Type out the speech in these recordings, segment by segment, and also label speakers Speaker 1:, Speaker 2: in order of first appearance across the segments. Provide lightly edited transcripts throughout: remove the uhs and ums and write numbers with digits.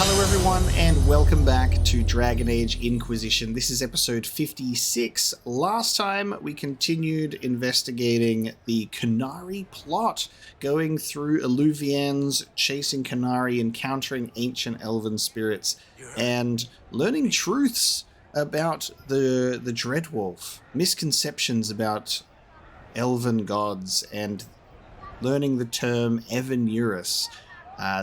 Speaker 1: Hello everyone and welcome back to Dragon Age Inquisition. This is episode 56. Last time we continued investigating the Qunari plot, going through Alluvians, chasing Qunari, encountering ancient elven spirits, and learning truths about the Dreadwolf, misconceptions about elven gods, and learning the term Evanurus.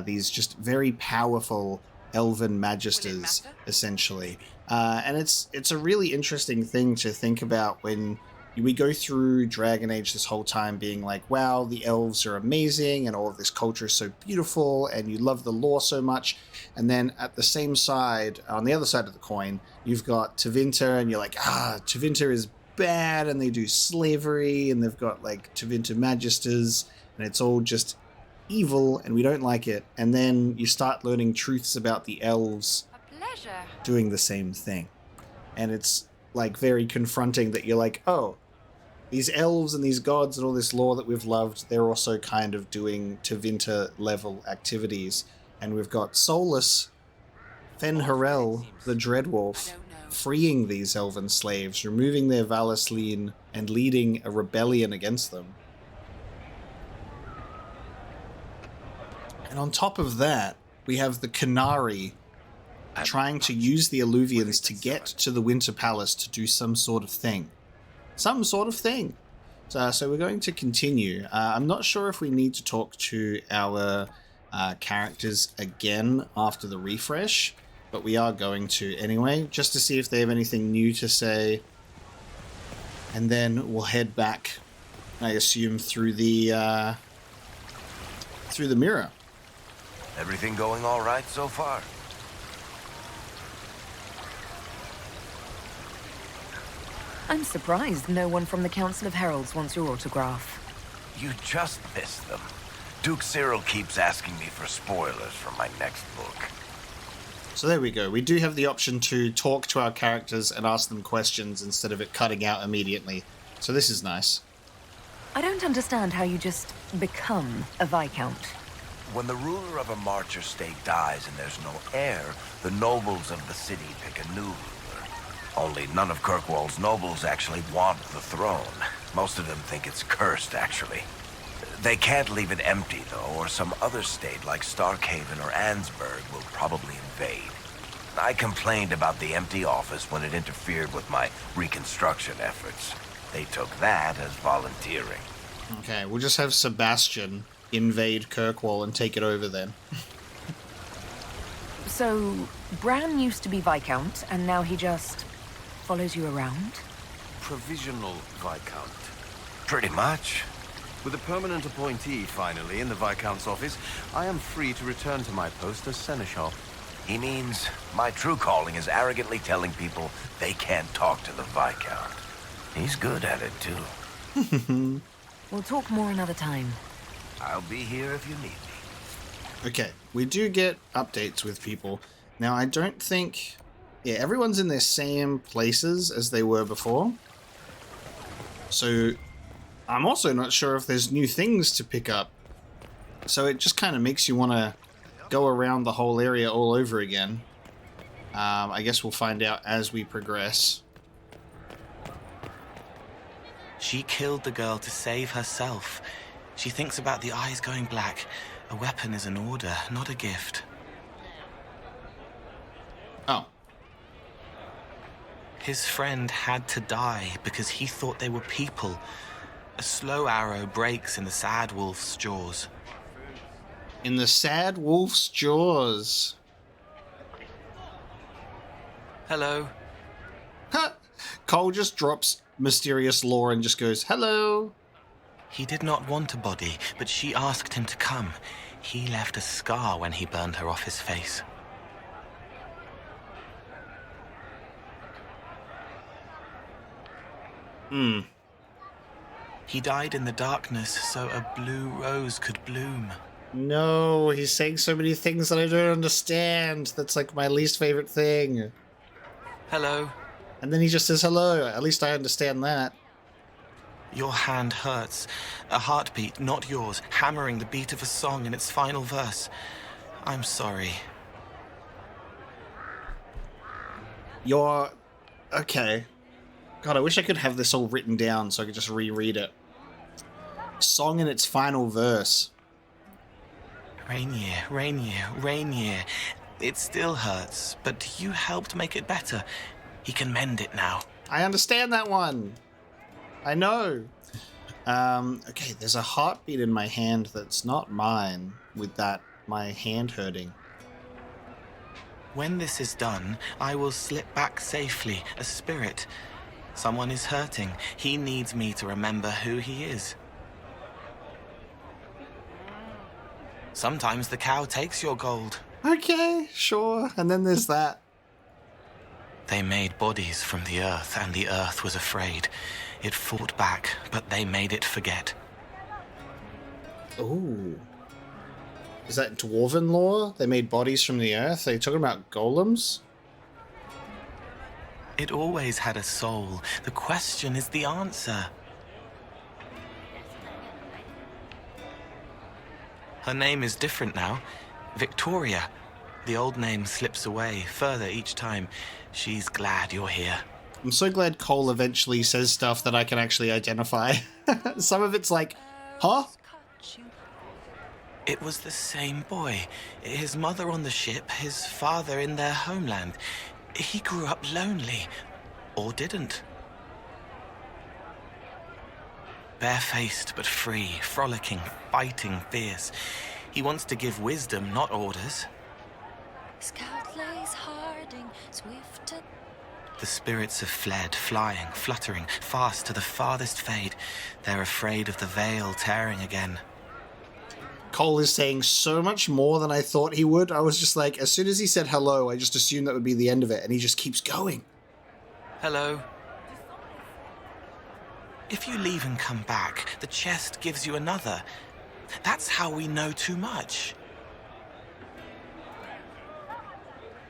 Speaker 1: These just very powerful elven magisters, essentially. And it's a really interesting thing to think about when we go through Dragon Age this whole time being like, wow, the elves are amazing and all of this culture is so beautiful and you love the lore so much. And then at the same side, on the other side of the coin, you've got Tevinter and you're like, Tevinter is bad and they do slavery and they've got like Tevinter magisters and it's all just evil and we don't like it. And then you start learning truths about the elves doing the same thing. And it's like very confronting that you're like, oh, these elves and these gods and all this lore that we've loved, they're also kind of doing Tevinter level activities. And we've got Solus Fenharel, the Dreadwolf, freeing these elven slaves, removing their Valasleen and leading a rebellion against them. And on top of that, we have the Qunari trying to use the Alluvians to get to the Winter Palace to do some sort of thing. So we're going to continue. I'm not sure if we need to talk to our characters again after the refresh, but we are going to anyway, just to see if they have anything new to say. And then we'll head back, I assume, through the mirror.
Speaker 2: Everything going all right so far?
Speaker 3: I'm surprised no one from the Council of Heralds wants your autograph.
Speaker 2: You just missed them. Duke Cyril keeps asking me for spoilers for my next book.
Speaker 1: So there we go. We do have the option to talk to our characters and ask them questions instead of it cutting out immediately. So this is nice.
Speaker 3: I don't understand how you just become a Viscount.
Speaker 2: When the ruler of a marcher state dies and there's no heir, the nobles of the city pick a new ruler. Only none of Kirkwall's nobles actually want the throne. Most of them think it's cursed, actually. They can't leave it empty, though, or some other state like Starkhaven or Ansburg will probably invade. I complained about the empty office when it interfered with my reconstruction efforts. They took that as volunteering.
Speaker 1: Okay, we'll just have Sebastian invade Kirkwall and take it over then.
Speaker 3: So, Bran used to be Viscount, and now he just follows you around?
Speaker 4: Provisional Viscount.
Speaker 2: Pretty much.
Speaker 4: With a permanent appointee, finally, in the Viscount's office, I am free to return to my post as Seneschal.
Speaker 2: He means my true calling is arrogantly telling people they can't talk to the Viscount. He's good at it, too.
Speaker 3: We'll talk more another time.
Speaker 2: I'll be here if you need me.
Speaker 1: Okay, we do get updates with people. Now, I don't think... Yeah, everyone's in their same places as they were before. So, I'm also not sure if there's new things to pick up. So it just kind of makes you want to go around the whole area all over again. I guess we'll find out as we progress.
Speaker 5: She killed the girl to save herself. She thinks about the eyes going black. A weapon is an order, not a gift.
Speaker 1: Oh.
Speaker 5: His friend had to die because he thought they were people. A slow arrow breaks in the sad wolf's jaws.
Speaker 1: In the sad wolf's jaws.
Speaker 5: Hello.
Speaker 1: Ha! Cole just drops mysterious lore and just goes, hello.
Speaker 5: He did not want a body, but she asked him to come. He left a scar when he burned her off his face. He died in the darkness so a blue rose could bloom.
Speaker 1: No, he's saying so many things that I don't understand. That's like my least favorite thing.
Speaker 5: Hello.
Speaker 1: And then he just says hello. At least I understand that.
Speaker 5: Your hand hurts. A heartbeat, not yours, hammering the beat of a song in its final verse. I'm sorry.
Speaker 1: You're... Okay. God, I wish I could have this all written down so I could just reread it. Song in its final verse.
Speaker 5: Rainier, Rainier, Rainier. It still hurts, but you helped make it better. He can mend it now.
Speaker 1: I understand that one. I know. Okay, there's a heartbeat in my hand that's not mine with that, my hand hurting.
Speaker 5: When this is done, I will slip back safely, a spirit. Someone is hurting. He needs me to remember who he is. Sometimes the cow takes your gold.
Speaker 1: Okay, sure. And then there's that.
Speaker 5: They made bodies from the earth, and the earth was afraid. It fought back, but they made it forget.
Speaker 1: Ooh. Is that dwarven lore? They made bodies from the earth? Are you talking about golems?
Speaker 5: It always had a soul. The question is the answer. Her name is different now. Victoria. The old name slips away further each time. She's glad you're here.
Speaker 1: I'm so glad Cole eventually says stuff that I can actually identify. Some of it's like, huh?
Speaker 5: It was the same boy. His mother on the ship, his father in their homeland. He grew up lonely. Or didn't. Barefaced but free, frolicking, fighting fierce. He wants to give wisdom, not orders.
Speaker 6: Scout lays harding, swift.
Speaker 5: The spirits have fled, flying, fluttering, fast to the farthest fade. They're afraid of the veil tearing again.
Speaker 1: Cole is saying so much more than I thought he would. I was just like, as soon as he said hello, I just assumed that would be the end of it, and he just keeps going.
Speaker 5: Hello. If you leave and come back, the chest gives you another. That's how we know too much.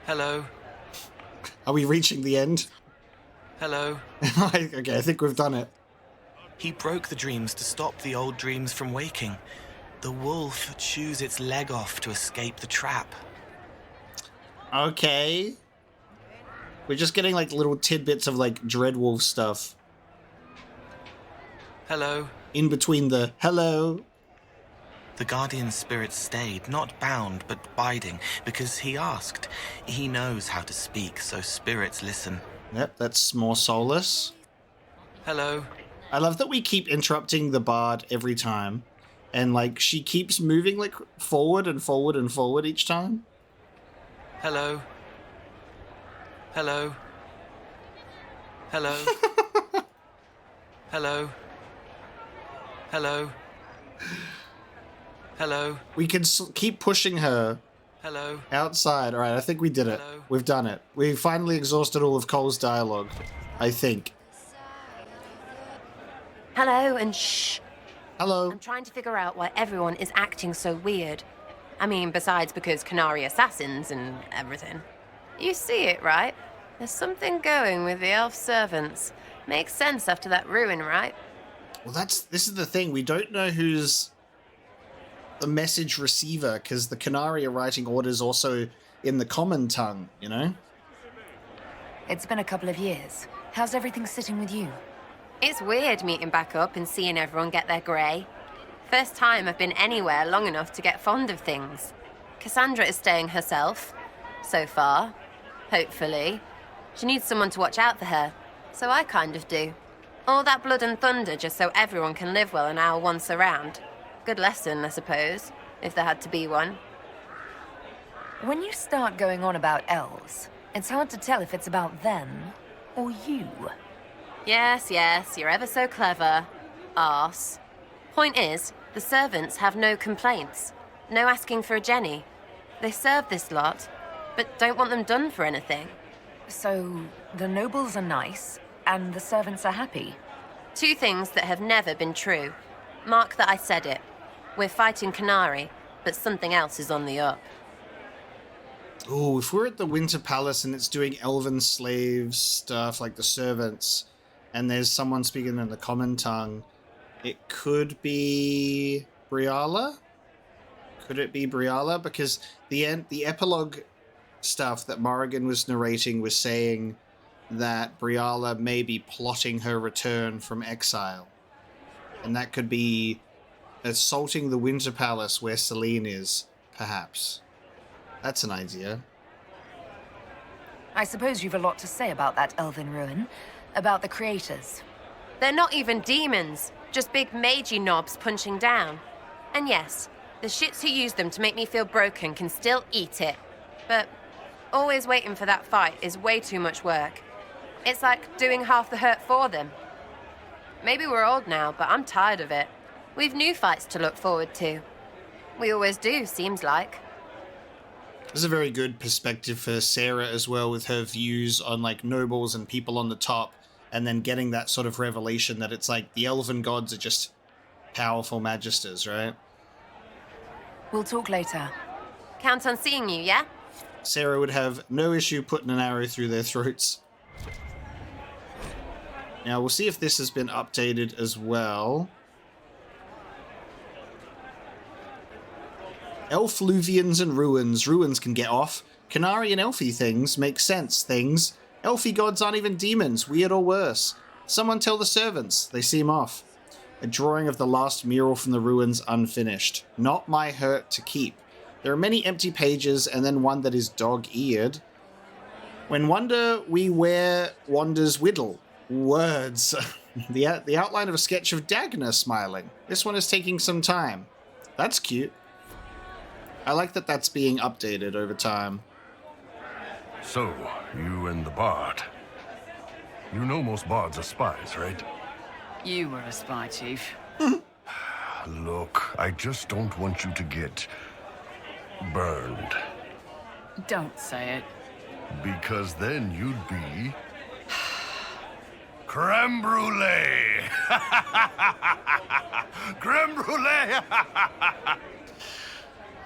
Speaker 5: Hello.
Speaker 1: Are we reaching the end?
Speaker 5: Hello.
Speaker 1: Okay, I think we've done it.
Speaker 5: He broke the dreams to stop the old dreams from waking. The wolf chews its leg off to escape the trap.
Speaker 1: Okay. We're just getting like little tidbits of like Dreadwolf stuff.
Speaker 5: Hello.
Speaker 1: In between the hello.
Speaker 5: The guardian spirit stayed, not bound, but biding, because he asked. He knows how to speak, so spirits listen.
Speaker 1: Yep, that's more soulless.
Speaker 5: Hello.
Speaker 1: I love that we keep interrupting the bard every time. And like she keeps moving like forward and forward and forward each time.
Speaker 5: Hello. Hello. Hello. Hello. Hello. Hello.
Speaker 1: We can keep pushing her.
Speaker 5: Hello.
Speaker 1: Outside. All right, I think we did it.
Speaker 5: Hello.
Speaker 1: We've done it. We finally exhausted all of Cole's dialogue. I think.
Speaker 7: Hello and shh.
Speaker 1: Hello.
Speaker 7: I'm trying to figure out why everyone is acting so weird. I mean, besides because Qunari assassins and everything. You see it, right? There's something going with the elf servants. Makes sense after that ruin, right?
Speaker 1: Well, this is the thing. We don't know who's the message receiver, because the Qunari are writing orders also in the common tongue, you know?
Speaker 3: It's been a couple of years. How's everything sitting with you?
Speaker 7: It's weird meeting back up and seeing everyone get their grey. First time I've been anywhere long enough to get fond of things. Cassandra is staying herself. So far. Hopefully. She needs someone to watch out for her. So I kind of do. All that blood and thunder just so everyone can live well an hour once around. Good lesson, I suppose, if there had to be one.
Speaker 3: When you start going on about elves, it's hard to tell if it's about them or you.
Speaker 7: Yes, you're ever so clever. Arse. Point is, the servants have no complaints. No asking for a Jenny. They serve this lot, but don't want them done for anything.
Speaker 3: So, the nobles are nice, and the servants are happy?
Speaker 7: Two things that have never been true. Mark that I said it. We're fighting Qunari, but something else is on the up.
Speaker 1: Oh, if we're at the Winter Palace and it's doing elven slave stuff like the servants, and there's someone speaking in the common tongue, it could be Briala? Could it be Briala? Because the epilogue stuff that Morrigan was narrating was saying that Briala may be plotting her return from exile. And that could be assaulting the Winter Palace where Selene is, perhaps. That's an idea.
Speaker 3: I suppose you've a lot to say about that elven ruin, about the creators.
Speaker 7: They're not even demons, just big magey knobs punching down. And yes, the shits who use them to make me feel broken can still eat it. But always waiting for that fight is way too much work. It's like doing half the hurt for them. Maybe we're old now, but I'm tired of it. We've new fights to look forward to. We always do, seems like.
Speaker 1: This is a very good perspective for Sarah as well, with her views on like nobles and people on the top, and then getting that sort of revelation that it's like the elven gods are just powerful magisters, right?
Speaker 3: We'll talk later.
Speaker 7: Count on seeing you, yeah?
Speaker 1: Sarah would have no issue putting an arrow through their throats. Now, we'll see if this has been updated as well. Elfluvians and ruins. Ruins can get off. Qunari and Elfie things make sense. Things. Elfie gods aren't even demons. Weird or worse. Someone tell the servants. They seem off. A drawing of the last mural from the ruins unfinished. Not my hurt to keep. There are many empty pages and then one that is dog-eared. When wonder we wear wanders whittle. Words. The outline of a sketch of Dagna smiling. This one is taking some time. That's cute. I like that that's being updated over time.
Speaker 8: So, you and the bard. You know most bards are spies, right?
Speaker 9: You were a spy, Chief.
Speaker 8: Look, I just don't want you to get burned.
Speaker 9: Don't say it.
Speaker 8: Because then you'd be creme brulee! Creme brulee!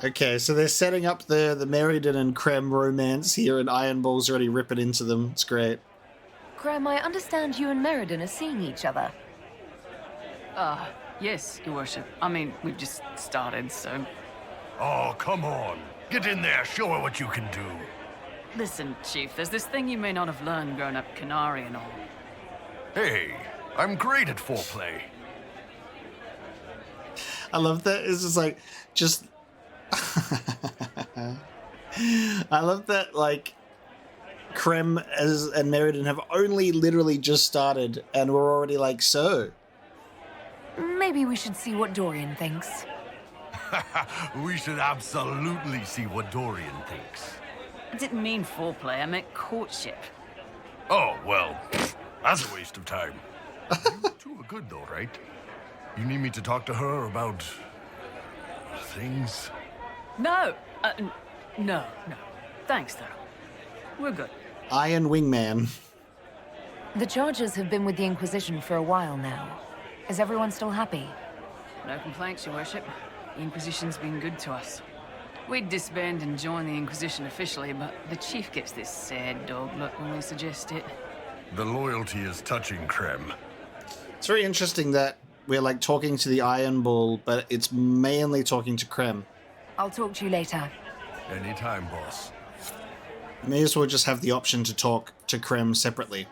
Speaker 1: Okay, so they're setting up the Meriden and Creme romance here, and Iron Ball's already ripping into them. It's great.
Speaker 3: Graham, I understand you and Meriden are seeing each other.
Speaker 9: Yes, Your Worship. I mean, we've just started, so...
Speaker 8: Oh, come on. Get in there, show her what you can do.
Speaker 9: Listen, Chief, there's this thing you may not have learned growing up Qunari and all.
Speaker 8: Hey, I'm great at foreplay.
Speaker 1: I love that. It's just like, just... I love that, like, Creme and Meriden have only literally just started, and we're already like, so...
Speaker 3: Maybe we should see what Dorian thinks.
Speaker 8: We should absolutely see what Dorian thinks.
Speaker 9: I didn't mean foreplay, I meant courtship.
Speaker 8: Oh, well, that's a waste of time. You two are good, though, right? You need me to talk to her about... things?
Speaker 9: No! No. Thanks, though. We're good.
Speaker 1: Iron Wingman.
Speaker 3: The Chargers have been with the Inquisition for a while now. Is everyone still happy?
Speaker 9: No complaints, Your Worship. The Inquisition's been good to us. We'd disband and join the Inquisition officially, but the Chief gets this sad dog look when we suggest it.
Speaker 8: The loyalty is touching, Creme.
Speaker 1: It's very interesting that we're like talking to the Iron Ball, but it's mainly talking to Creme.
Speaker 3: I'll talk to you later.
Speaker 8: Anytime, boss.
Speaker 1: May as well just have the option to talk to Creme separately.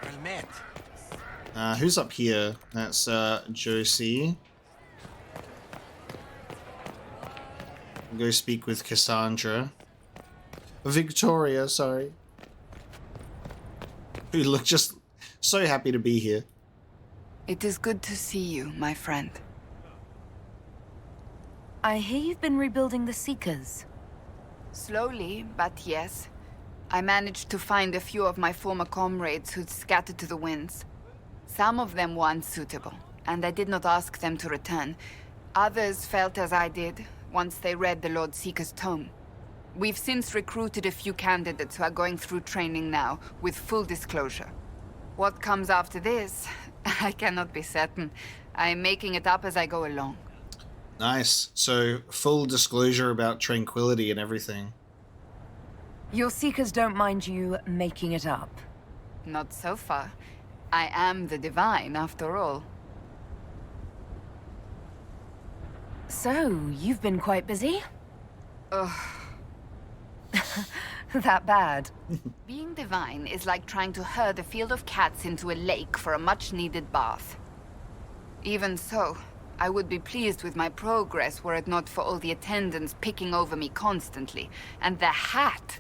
Speaker 2: Well met.
Speaker 1: Who's up here? That's Josie. Go speak with Cassandra. Victoria, sorry. Who look just so happy to be here.
Speaker 10: It is good to see you, my friend.
Speaker 3: I hear you've been rebuilding the Seekers.
Speaker 10: Slowly, but yes. I managed to find a few of my former comrades who'd scattered to the winds. Some of them were unsuitable, and I did not ask them to return. Others felt as I did, once they read the Lord Seeker's tome. We've since recruited a few candidates who are going through training now, with full disclosure. What comes after this, I cannot be certain. I'm making it up as I go along.
Speaker 1: Nice. So, full disclosure about tranquility and everything.
Speaker 3: Your Seekers don't mind you making it up.
Speaker 10: Not so far. I am the divine, after all.
Speaker 3: So, you've been quite busy? That bad?
Speaker 10: Being divine is like trying to herd a field of cats into a lake for a much-needed bath. Even so, I would be pleased with my progress were it not for all the attendants picking over me constantly. And the hat!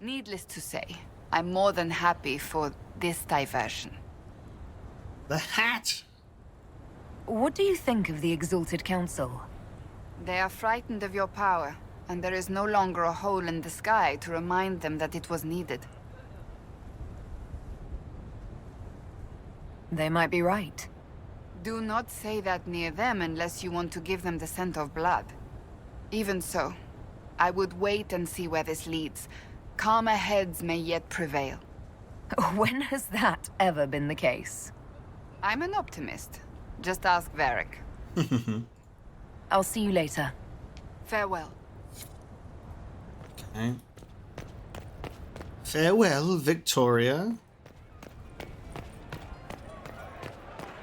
Speaker 10: Needless to say, I'm more than happy for this diversion.
Speaker 1: The hat?
Speaker 3: What do you think of the Exalted Council?
Speaker 10: They are frightened of your power, and there is no longer a hole in the sky to remind them that it was needed.
Speaker 3: They might be right.
Speaker 10: Do not say that near them unless you want to give them the scent of blood. Even so, I would wait and see where this leads. Calmer heads may yet prevail.
Speaker 3: When has that ever been the case?
Speaker 10: I'm an optimist. Just ask Varric.
Speaker 3: I'll see you later.
Speaker 10: Farewell.
Speaker 1: Okay. Farewell, Victoria.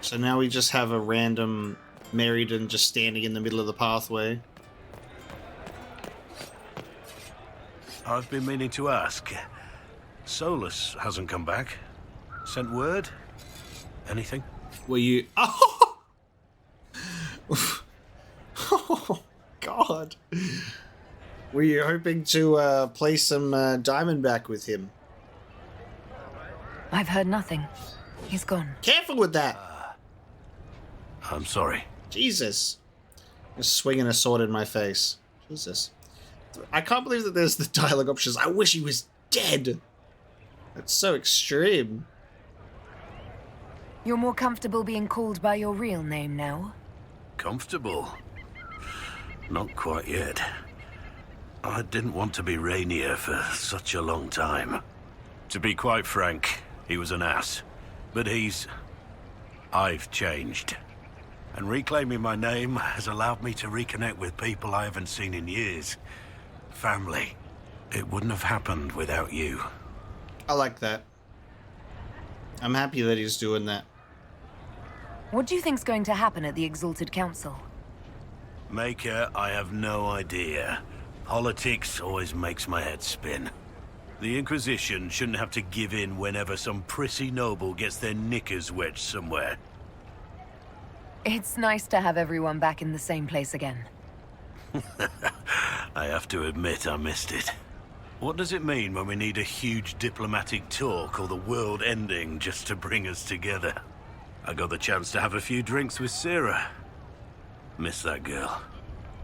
Speaker 1: So now we just have a random Meriden just standing in the middle of the pathway.
Speaker 8: I've been meaning to ask. Solus hasn't come back. Sent word? Anything?
Speaker 1: Were you... Oh! Oh, God. Were you hoping to play some Diamondback with him?
Speaker 3: I've heard nothing. He's gone.
Speaker 1: Careful with that!
Speaker 8: I'm sorry.
Speaker 1: Jesus. Just swinging a sword in my face. Jesus. I can't believe that there's the dialogue options. I wish he was dead. That's so extreme.
Speaker 3: You're more comfortable being called by your real name now?
Speaker 8: Comfortable? Not quite yet. I didn't want to be Rainier for such a long time. To be quite frank, he was an ass. But I've changed. And reclaiming my name has allowed me to reconnect with people I haven't seen in years. Family. It wouldn't have happened without you.
Speaker 1: I like that. I'm happy that he's doing that.
Speaker 3: What do you think's going to happen at the Exalted Council?
Speaker 8: Maker, I have no idea. Politics always makes my head spin. The Inquisition shouldn't have to give in whenever some prissy noble gets their knickers wedged somewhere.
Speaker 3: It's nice to have everyone back in the same place again.
Speaker 8: I have to admit I missed it. What does it mean when we need a huge diplomatic talk or the world ending just to bring us together? I got the chance to have a few drinks with Sarah. Miss that girl.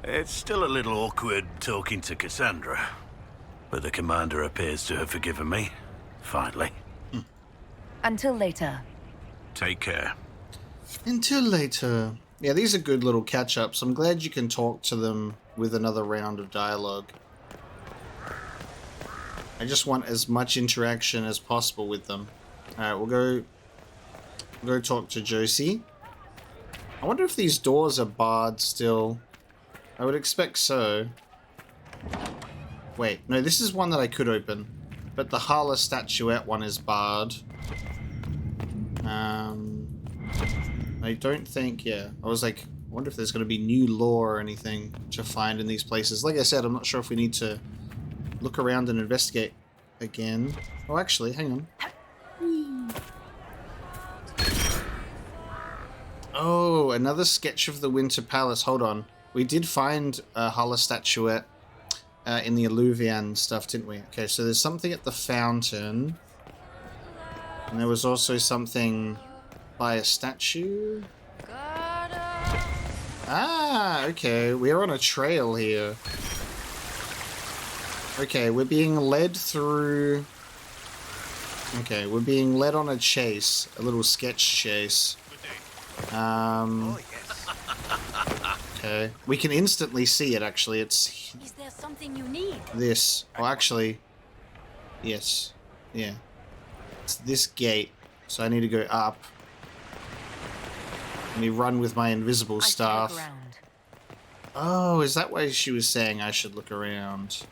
Speaker 8: It's still a little awkward talking to Cassandra, but the commander appears to have forgiven me, finally.
Speaker 3: Until later.
Speaker 8: Take care.
Speaker 1: Until later. Yeah, these are good little catch-ups. I'm glad you can talk to them with another round of dialogue. I just want as much interaction as possible with them. Alright, we'll go talk to Josie. I wonder if these doors are barred still. I would expect so. Wait, no, this is one that I could open. But the Hala statuette one is barred. I don't think, yeah. I was like, I wonder if there's going to be new lore or anything to find in these places. Like I said, I'm not sure if we need to look around and investigate again. Oh, actually, hang on. Oh, another sketch of the Winter Palace. Hold on. We did find a Hala statuette in the Alluvian stuff, didn't we? Okay, so there's something at the fountain. And there was also something by a statue. Ah, okay. We're on a trail here. Okay, we're being led through... Okay, we're being led on a chase. A little sketch chase. Okay. We can instantly see it, actually. It's...
Speaker 6: Is there something you need?
Speaker 1: This. Oh, actually... Yes. Yeah. It's this gate. So I need to go up. Let me run with my invisible staff. Oh, is that why she was saying I should look around?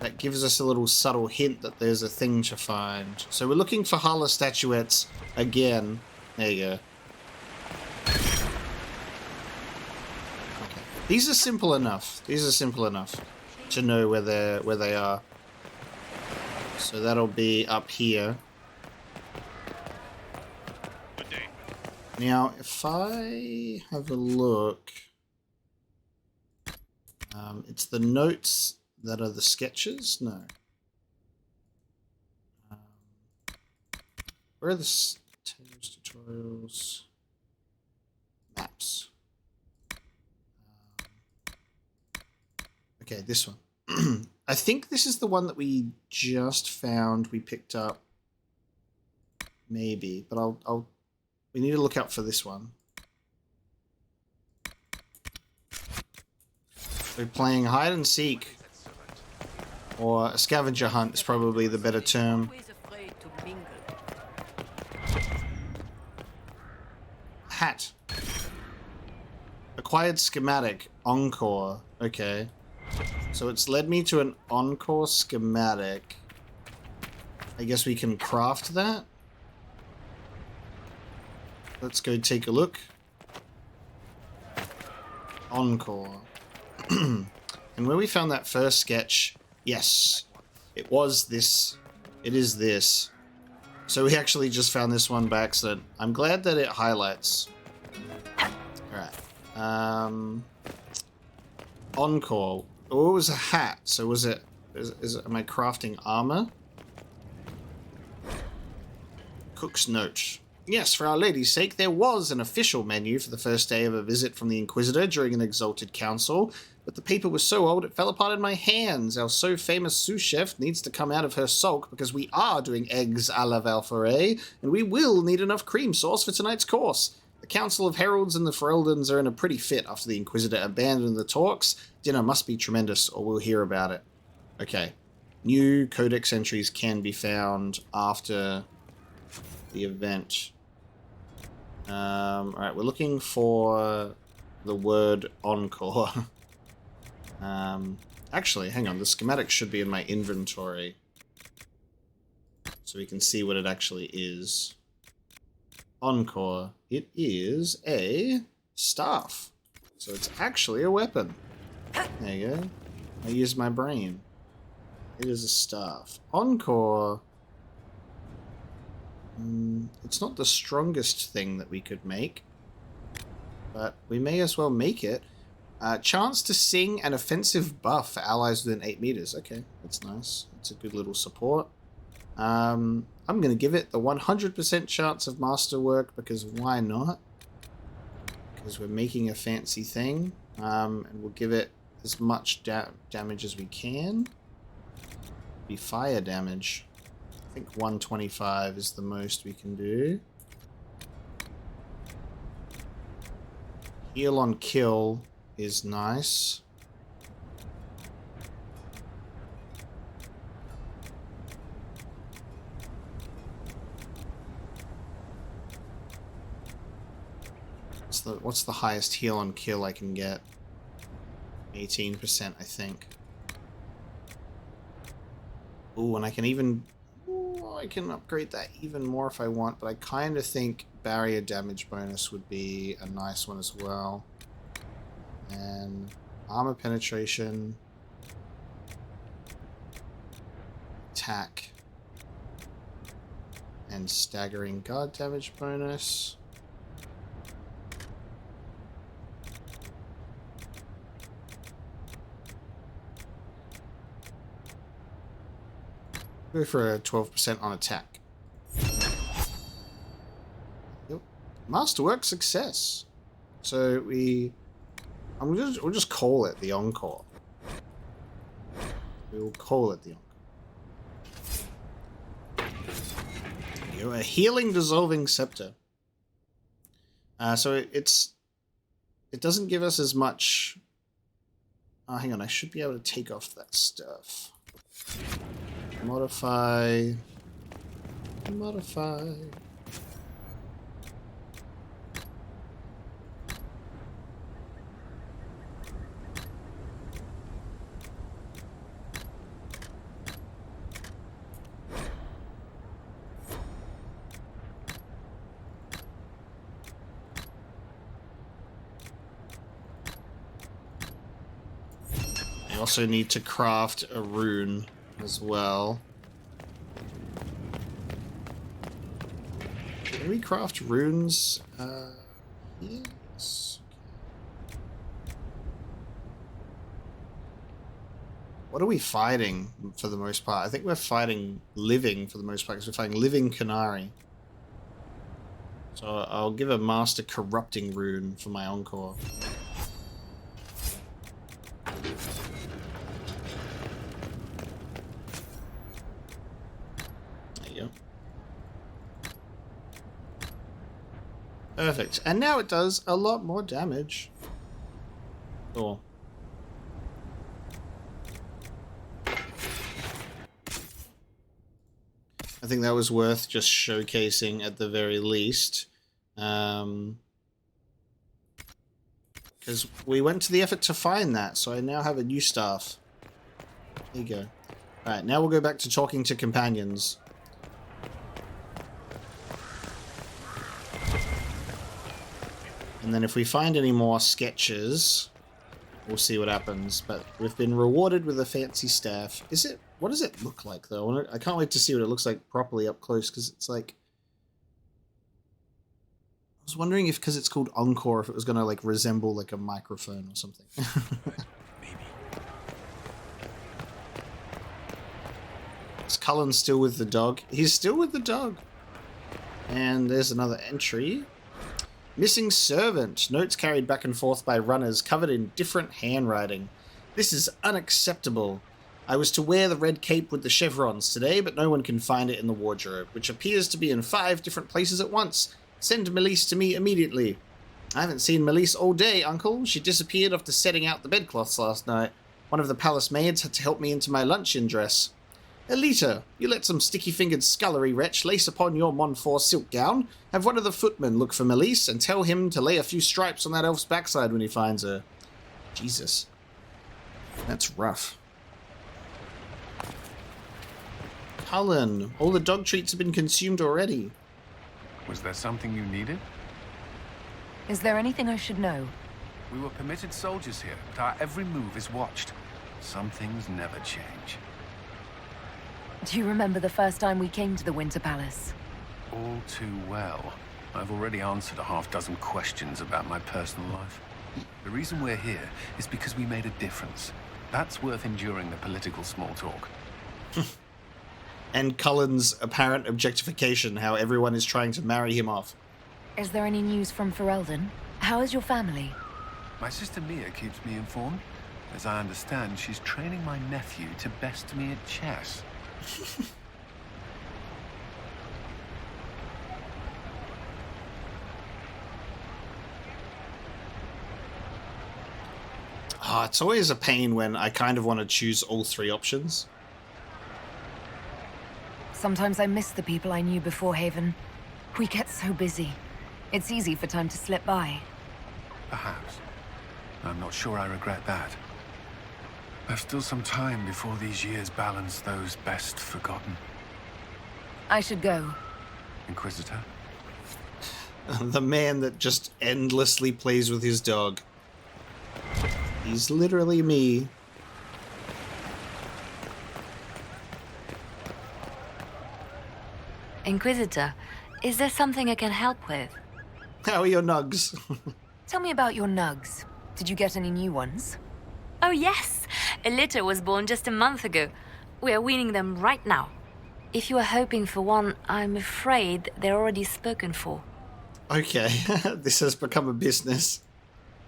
Speaker 1: That gives us a little subtle hint that there's a thing to find. So we're looking for Hala statuettes again. There you go. Okay. These are simple enough. These are simple enough to know where they are. So that'll be up here. Now, if I have a look, it's the notes that are the sketches? No. Where are the tutorials? Maps. Okay, this one. I think this is the one that we just found. We picked up, maybe, but we need to look out for this one. We're playing hide and seek, or a scavenger hunt is probably the better term. Hat. Acquired schematic. Encore. Okay. So it's led me to an encore schematic. I guess we can craft that. Let's go take a look. Encore. And where we found that first sketch, yes, it was this. It is this. So we actually just found this one by accident. I'm glad that it highlights. Alright. Encore. Oh, it was a hat. So was it... am I crafting armor? Cook's note. Yes, for Our Lady's sake, there was an official menu for the first day of a visit from the Inquisitor during an exalted council, but the paper was so old it fell apart in my hands. Our so famous sous chef needs to come out of her sulk because we are doing eggs a la Valforet, and we will need enough cream sauce for tonight's course. The Council of Heralds and the Fereldans are in a pretty fit after the Inquisitor abandoned the talks. Dinner must be tremendous, or we'll hear about it. Okay. New codex entries can be found after the event. Alright, we're looking for the word encore. Actually, hang on, the schematic should be in my inventory. So we can see what it actually is. Encore. It is a staff. So it's actually a weapon. There you go. I used my brain. It is a staff. Encore. It's not the strongest thing that we could make, but we may as well make it. Chance to sing an offensive buff for allies within 8 meters. Okay, that's nice. It's a good little support. I'm going to give it the 100% chance of masterwork, because why not? Because we're making a fancy thing. And we'll give it as much damage as we can. Be fire damage. I think 125 is the most we can do. Heal on kill is nice. What's the highest heal on kill I can get? 18%, I think. Ooh, and I can even... Ooh, I can upgrade that even more if I want, but I kind of think barrier damage bonus would be a nice one as well. And armor penetration. Attack. And staggering guard damage bonus. Go for a 12% on attack. Yep. Masterwork success. So we'll just call it the Encore. We will call it the Encore. A healing dissolving scepter. So it doesn't give us as much. Oh, hang on, I should be able to take off that stuff. Modify. I also need to craft a rune as well. Can we craft runes? Yes. What are we fighting for the most part? I think we're fighting living for the most part, because we're fighting living Qunari. So I'll give a Master Corrupting Rune for my Encore. There you go. Perfect. And now it does a lot more damage. Cool. I think that was worth just showcasing at the very least. Because we went to the effort to find that, so I now have a new staff. There you go. Alright, now we'll go back to talking to companions. And then if we find any more sketches, we'll see what happens. But we've been rewarded with a fancy staff. Is it... What does it look like, though? I can't wait to see what it looks like properly up close, because it's like... I was wondering if, because it's called Encore, if it was going to, like, resemble, like, a microphone or something. Maybe. Is Cullen still with the dog? He's still with the dog. And there's another entry. Missing servant. Notes carried back and forth by runners, covered in different handwriting. This is unacceptable. I was to wear the red cape with the chevrons today, but no one can find it in the wardrobe, which appears to be in 5 different places at once. Send Melise to me immediately. I haven't seen Melise all day, Uncle. She disappeared after setting out the bedcloths last night. One of the palace maids had to help me into my luncheon dress. Elita, you let some sticky-fingered scullery wretch lace upon your Montfort silk gown. Have one of the footmen look for Melise and tell him to lay a few stripes on that elf's backside when he finds her. Jesus. That's rough. Cullen, all the dog treats have been consumed already.
Speaker 11: Was there something you needed?
Speaker 3: Is there anything I should know?
Speaker 11: We were permitted soldiers here, but our every move is watched. Some things never change.
Speaker 3: Do you remember the first time we came to the Winter Palace?
Speaker 11: All too well. I've already answered a half-dozen questions about my personal life. The reason we're here is because we made a difference. That's worth enduring the political small talk.
Speaker 1: And Cullen's apparent objectification, how everyone is trying to marry him off.
Speaker 3: Is there any news from Ferelden? How is your family?
Speaker 11: My sister Mia keeps me informed. As I understand, she's training my nephew to best me at chess.
Speaker 1: It's always a pain when I kind of want to choose all 3 options.
Speaker 3: Sometimes I miss the people I knew before Haven. We get so busy. It's easy for time to slip by.
Speaker 11: Perhaps. I'm not sure I regret that. There's still some time before these years balance those best forgotten.
Speaker 3: I should go.
Speaker 11: Inquisitor?
Speaker 1: The man that just endlessly plays with his dog. He's literally me.
Speaker 6: Inquisitor, is there something I can help with?
Speaker 1: How are your nugs?
Speaker 3: Tell me about your nugs. Did you get any new ones?
Speaker 6: Oh yes, a litter was born just a month ago. We are weaning them right now. If you are hoping for one, I'm afraid they're already spoken for.
Speaker 1: Okay, this has become a business.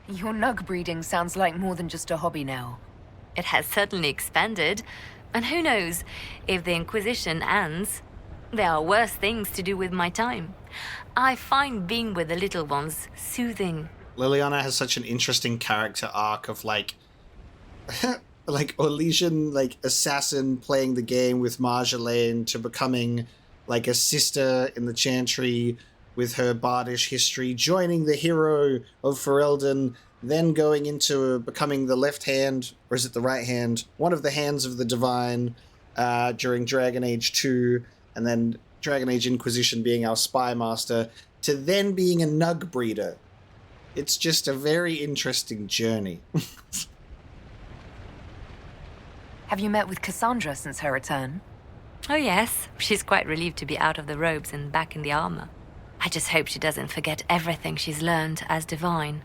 Speaker 3: Your nug breeding sounds like more than just a hobby now.
Speaker 6: It has certainly expanded. And who knows, if the Inquisition ends, there are worse things to do with my time. I find being with the little ones soothing.
Speaker 1: Liliana has such an interesting character arc of like Orlesian, like assassin playing the game with Marjolaine to becoming like a sister in the Chantry with her bardish history, joining the hero of Ferelden, then going into becoming the left hand, or is it the right hand? One of the hands of the Divine during Dragon Age 2, and then Dragon Age Inquisition being our spy master, to then being a nug breeder. It's just a very interesting journey.
Speaker 3: Have you met with Cassandra since her return?
Speaker 6: Oh yes, she's quite relieved to be out of the robes and back in the armor. I just hope she doesn't forget everything she's learned as divine.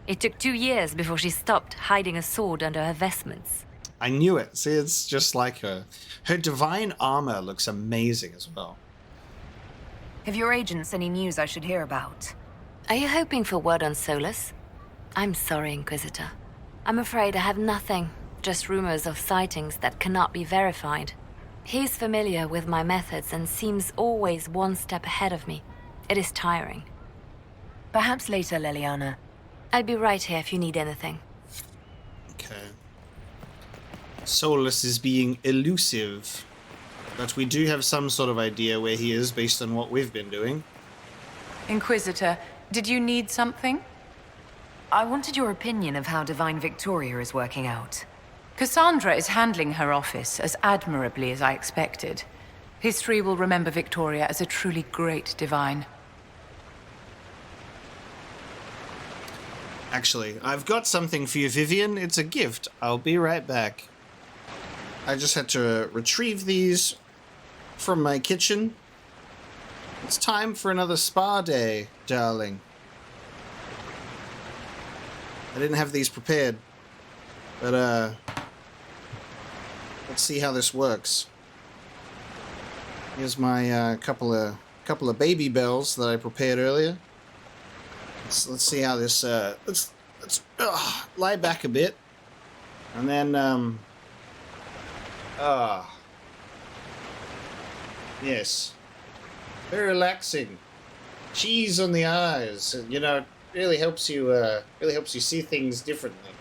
Speaker 6: It took 2 years before she stopped hiding a sword under her vestments.
Speaker 1: I knew it. See, it's just like her. Her divine armor looks amazing as well.
Speaker 3: Have your agents any news I should hear about?
Speaker 6: Are you hoping for word on Solus? I'm sorry, Inquisitor. I'm afraid I have nothing, just rumors of sightings that cannot be verified. He's familiar with my methods and seems always one step ahead of me. It is tiring.
Speaker 3: Perhaps later, Leliana.
Speaker 6: I'll be right here if you need anything.
Speaker 1: Okay. Solus is being elusive, but we do have some sort of idea where he is based on what we've been doing.
Speaker 9: Inquisitor, did you need something?
Speaker 3: I wanted your opinion of how Divine Victoria is working out.
Speaker 9: Cassandra is handling her office as admirably as I expected. History will remember Victoria as a truly great divine.
Speaker 1: Actually, I've got something for you, Vivian. It's a gift. I'll be right back. I just had to retrieve these from my kitchen. It's time for another spa day, darling. I didn't have these prepared, but let's see how this works. Here's my couple of baby bells that I prepared earlier. Let's see how this. Let's lie back a bit, and then yes, very relaxing. Cheese on the eyes, you know, really helps you see things differently.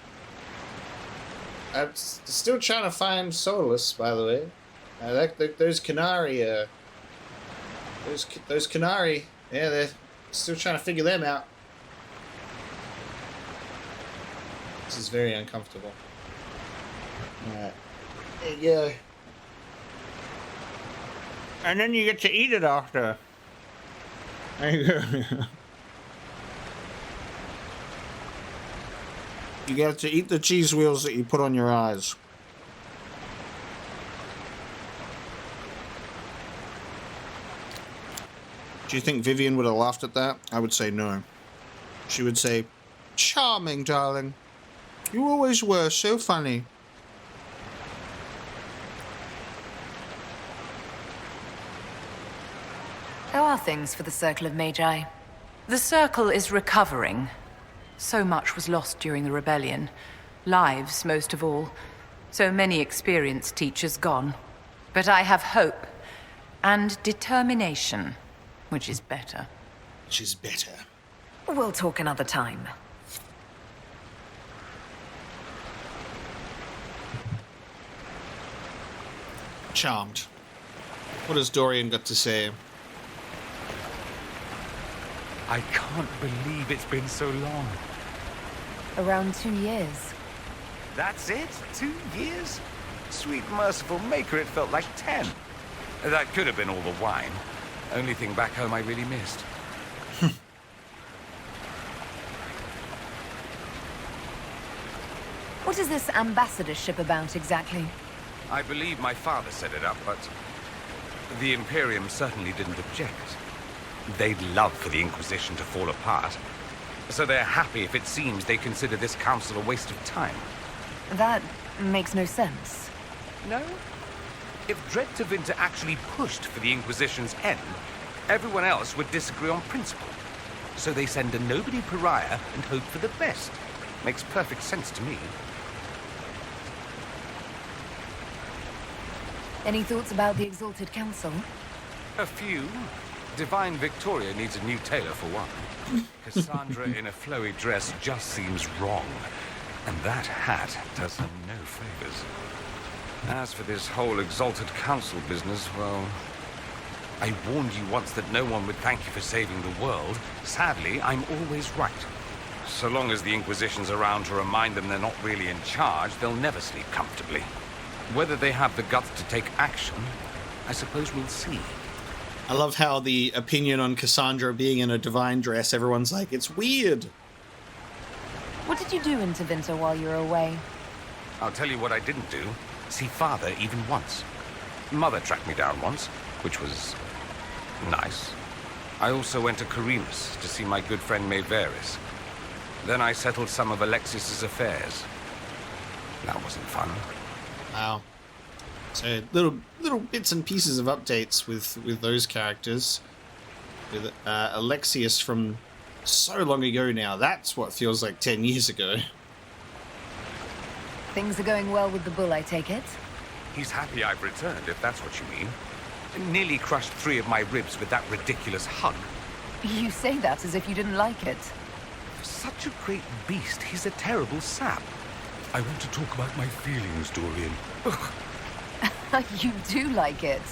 Speaker 1: I'm still trying to find Solus, by the way. Those Qunari, those Qunari, yeah, they're still trying to figure them out. This is very uncomfortable. Alright. There you go. And then you get to eat it after. There you go. You get to eat the cheese wheels that you put on your eyes. Do you think Vivian would have laughed at that? I would say no. She would say, "Charming, darling. You always were so funny."
Speaker 3: How are things for the Circle of Magi?
Speaker 9: The Circle is recovering. So much was lost during the rebellion. Lives, most of all. So many experienced teachers gone. But I have hope. And determination. Which is better.
Speaker 1: Which is better.
Speaker 3: We'll talk another time.
Speaker 1: Charmed. What has Dorian got to say?
Speaker 12: I can't believe it's been so long.
Speaker 3: Around 2 years.
Speaker 2: That's it? 2 years? Sweet merciful maker, it felt like 10. That could have been all the wine. Only thing back home I really missed.
Speaker 3: What is this ambassadorship about exactly?
Speaker 2: I believe my father set it up, but the Imperium certainly didn't object. They'd love for the Inquisition to fall apart, so they're happy if it seems they consider this council a waste of time.
Speaker 3: That makes no sense.
Speaker 2: No? If Dread Tevinter actually pushed for the Inquisition's end, everyone else would disagree on principle. So they send a nobody pariah and hope for the best. Makes perfect sense to me.
Speaker 3: Any thoughts about the Exalted Council?
Speaker 2: A few. Divine Victoria needs a new tailor for one. Cassandra in a flowy dress just seems wrong. And that hat does her no favors. As for this whole Exalted Council business, well, I warned you once that no one would thank you for saving the world. Sadly, I'm always right. So long as the Inquisition's around to remind them they're not really in charge, they'll never sleep comfortably. Whether they have the guts to take action, I suppose we'll see.
Speaker 1: I love how the opinion on Cassandra being in a divine dress, everyone's like, it's weird.
Speaker 3: What did you do in Tevinter while you were away?
Speaker 2: I'll tell you what I didn't do. See Father even once. Mother tracked me down once, which was nice.
Speaker 13: I also went to Carimus to see my good friend Mayveris. Then I settled some of Alexius's affairs. That wasn't fun.
Speaker 1: Wow. So little bits and pieces of updates with those characters. With Alexius from so long ago now. That's what feels like 10 years ago.
Speaker 3: Things are going well with the bull, I take it?
Speaker 13: He's happy I've returned, if that's what you mean. Nearly crushed 3 of my ribs with that ridiculous hug.
Speaker 3: You say that as if you didn't like it.
Speaker 13: For such a great beast, he's a terrible sap.
Speaker 12: I want to talk about my feelings, Dorian.
Speaker 3: You do like it.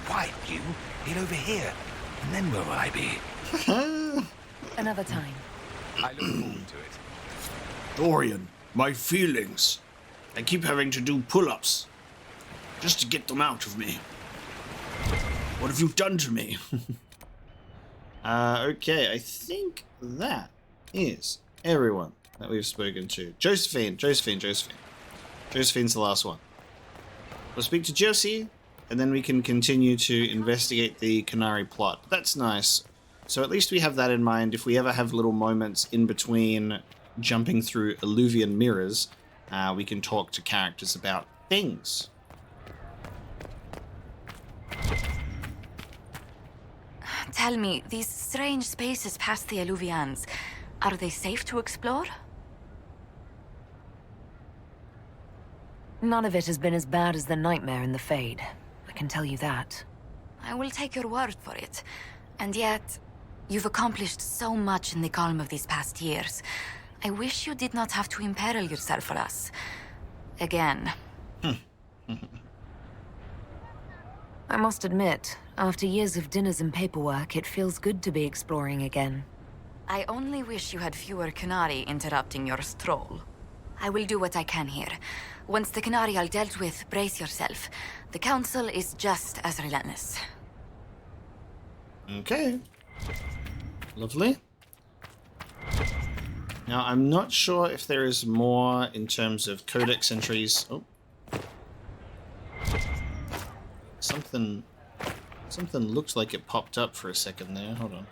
Speaker 2: Why, you? Get over here. And then where will I be?
Speaker 3: Another time.
Speaker 13: I look forward to it.
Speaker 1: Dorian, my feelings. I keep having to do pull-ups just to get them out of me. What have you done to me? Okay, I think that is everyone that we've spoken to. Josephine's the last one. We'll speak to Josie, and then we can continue to investigate the Qunari plot. That's nice. So at least we have that in mind. If we ever have little moments in between jumping through Illuvian mirrors, we can talk to characters about things.
Speaker 6: Tell me, these strange spaces past the Illuvians, are they safe to explore?
Speaker 3: None of it has been as bad as the nightmare in the Fade. I can tell you that.
Speaker 6: I will take your word for it. And yet, you've accomplished so much in the calm of these past years. I wish you did not have to imperil yourself for us. Again.
Speaker 3: I must admit, after years of dinners and paperwork, it feels good to be exploring again.
Speaker 6: I only wish you had fewer Qunari interrupting your stroll. I will do what I can here. Once the Qunari are dealt with, brace yourself. The Council is just as relentless.
Speaker 1: Okay. Lovely. Now, I'm not sure if there is more in terms of codex entries. Oh. Something looked like it popped up for a second there. Hold on.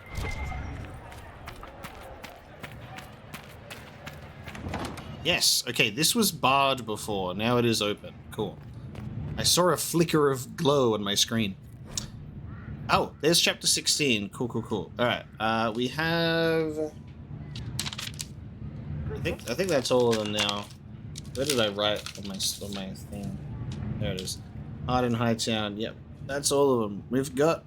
Speaker 1: Yes, okay, this was barred before. Now it is open. Cool. I saw a flicker of glow on my screen. Oh, there's chapter 16. Cool. Alright, we have... I think that's all of them now. Where did I write on my thing? There it is. Art in Hightown. Yep, that's all of them. We've got...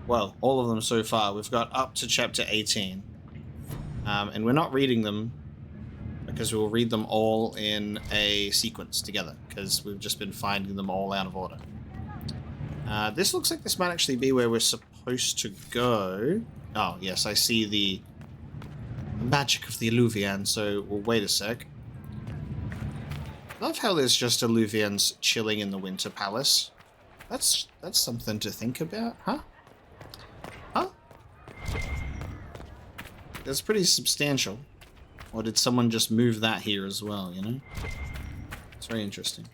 Speaker 1: Well, all of them so far. We've got up to chapter 18. And we're not reading them because we'll read them all in a sequence together because we've just been finding them all out of order. This looks like this might actually be where we're supposed to go. Oh, yes, I see the magic of the Illuvian, so we'll wait a sec. Love how there's just Illuvians chilling in the Winter Palace. That's something to think about, huh? Huh? That's pretty substantial. Or did someone just move that here as well, you know? It's very interesting.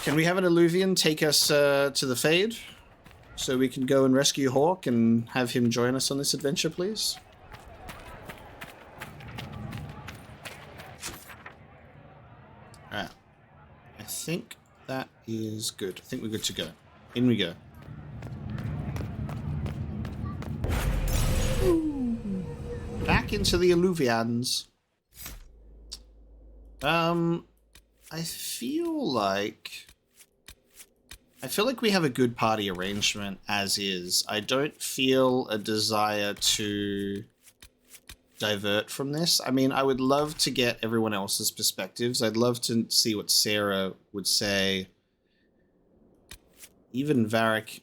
Speaker 1: Can we have an Illuvian take us to the Fade? So we can go and rescue Hawk and have him join us on this adventure, please? Alright. I think that is good. I think we're good to go. In we go. Back into the Illuvians. I feel like we have a good party arrangement as is. I don't feel a desire to divert from this. I mean, I would love to get everyone else's perspectives. I'd love to see what Sarah would say. Even Varric.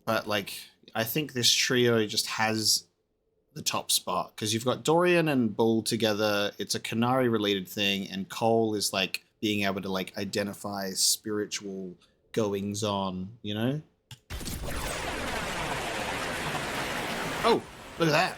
Speaker 1: But, like, I think this trio just has the top spot. Because you've got Dorian and Bull together. It's a Qunari-related thing. And Cole is, like, being able to, like, identify spiritual goings-on, you know? Oh, look at that.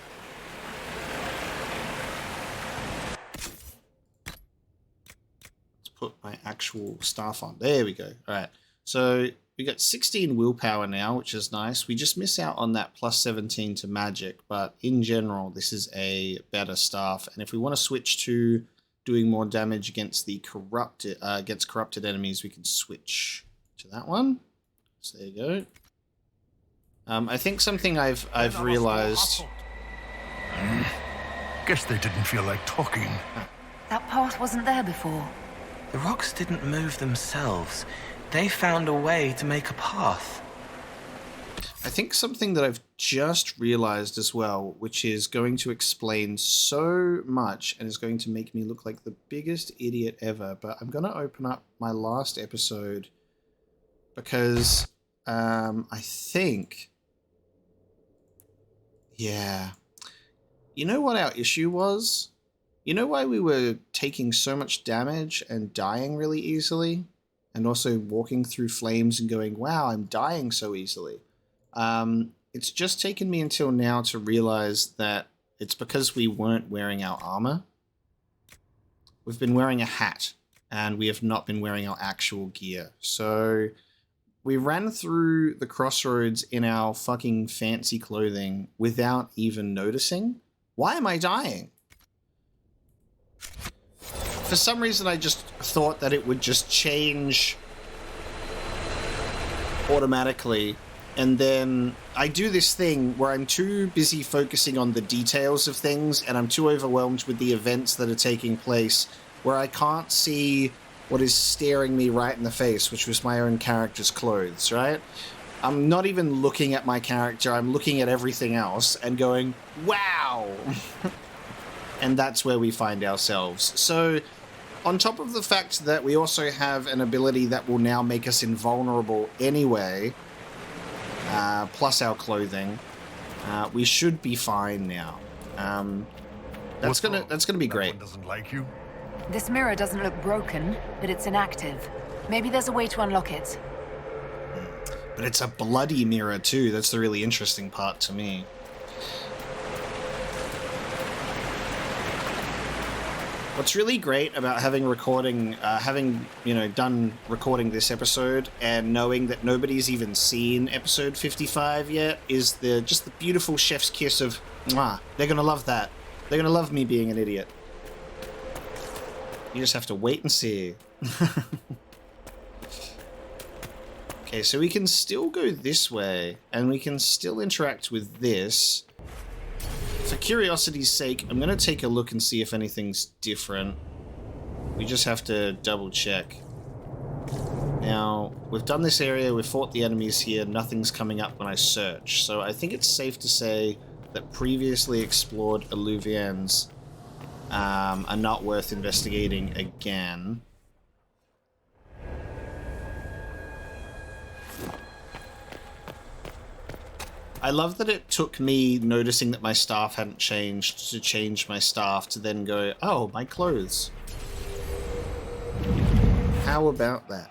Speaker 1: Let's put my actual staff on. There we go. All right. So we got 16 willpower now, which is nice. We just miss out on that plus 17 to magic, but in general, this is a better staff. And if we want to switch to doing more damage against the corrupted enemies, we can switch to that one. So there you go. I think something I've realized.
Speaker 14: Guess they didn't feel like talking.
Speaker 3: That path wasn't there before.
Speaker 5: The rocks didn't move themselves. They found a way to make a path.
Speaker 1: I think something that I've just realized as well, which is going to explain so much and is going to make me look like the biggest idiot ever, but I'm going to open up my last episode because I think, yeah, you know what our issue was? You know why we were taking so much damage and dying really easily? And also walking through flames and going, wow, I'm dying so easily. It's just taken me until now to realize that it's because we weren't wearing our armor. We've been wearing a hat, and we have not been wearing our actual gear. So we ran through the crossroads in our fucking fancy clothing without even noticing. Why am I dying? For some reason, I just thought that it would just change automatically. And then I do this thing where I'm too busy focusing on the details of things and I'm too overwhelmed with the events that are taking place where I can't see what is staring me right in the face, which was my own character's clothes, right? I'm not even looking at my character. I'm looking at everything else and going, wow! And that's where we find ourselves. So, on top of the fact that we also have an ability that will now make us invulnerable anyway, plus our clothing, we should be fine now. That's gonna be great.
Speaker 14: Doesn't like you?
Speaker 3: This mirror doesn't look broken, but it's inactive. Maybe there's a way to unlock it.
Speaker 1: But it's a bloody mirror too. That's the really interesting part to me. What's really great about having done recording this episode and knowing that nobody's even seen episode 55 yet is just the beautiful chef's kiss of, mwah, they're gonna love that. They're gonna love me being an idiot. You just have to wait and see. Okay, so we can still go this way, and we can still interact with this. For curiosity's sake, I'm going to take a look and see if anything's different. We just have to double check. Now, we've done this area, we've fought the enemies here, nothing's coming up when I search. So I think it's safe to say that previously explored Alluvians are not worth investigating again. I love that it took me noticing that my staff hadn't changed to change my staff to then go, oh, my clothes. How about that?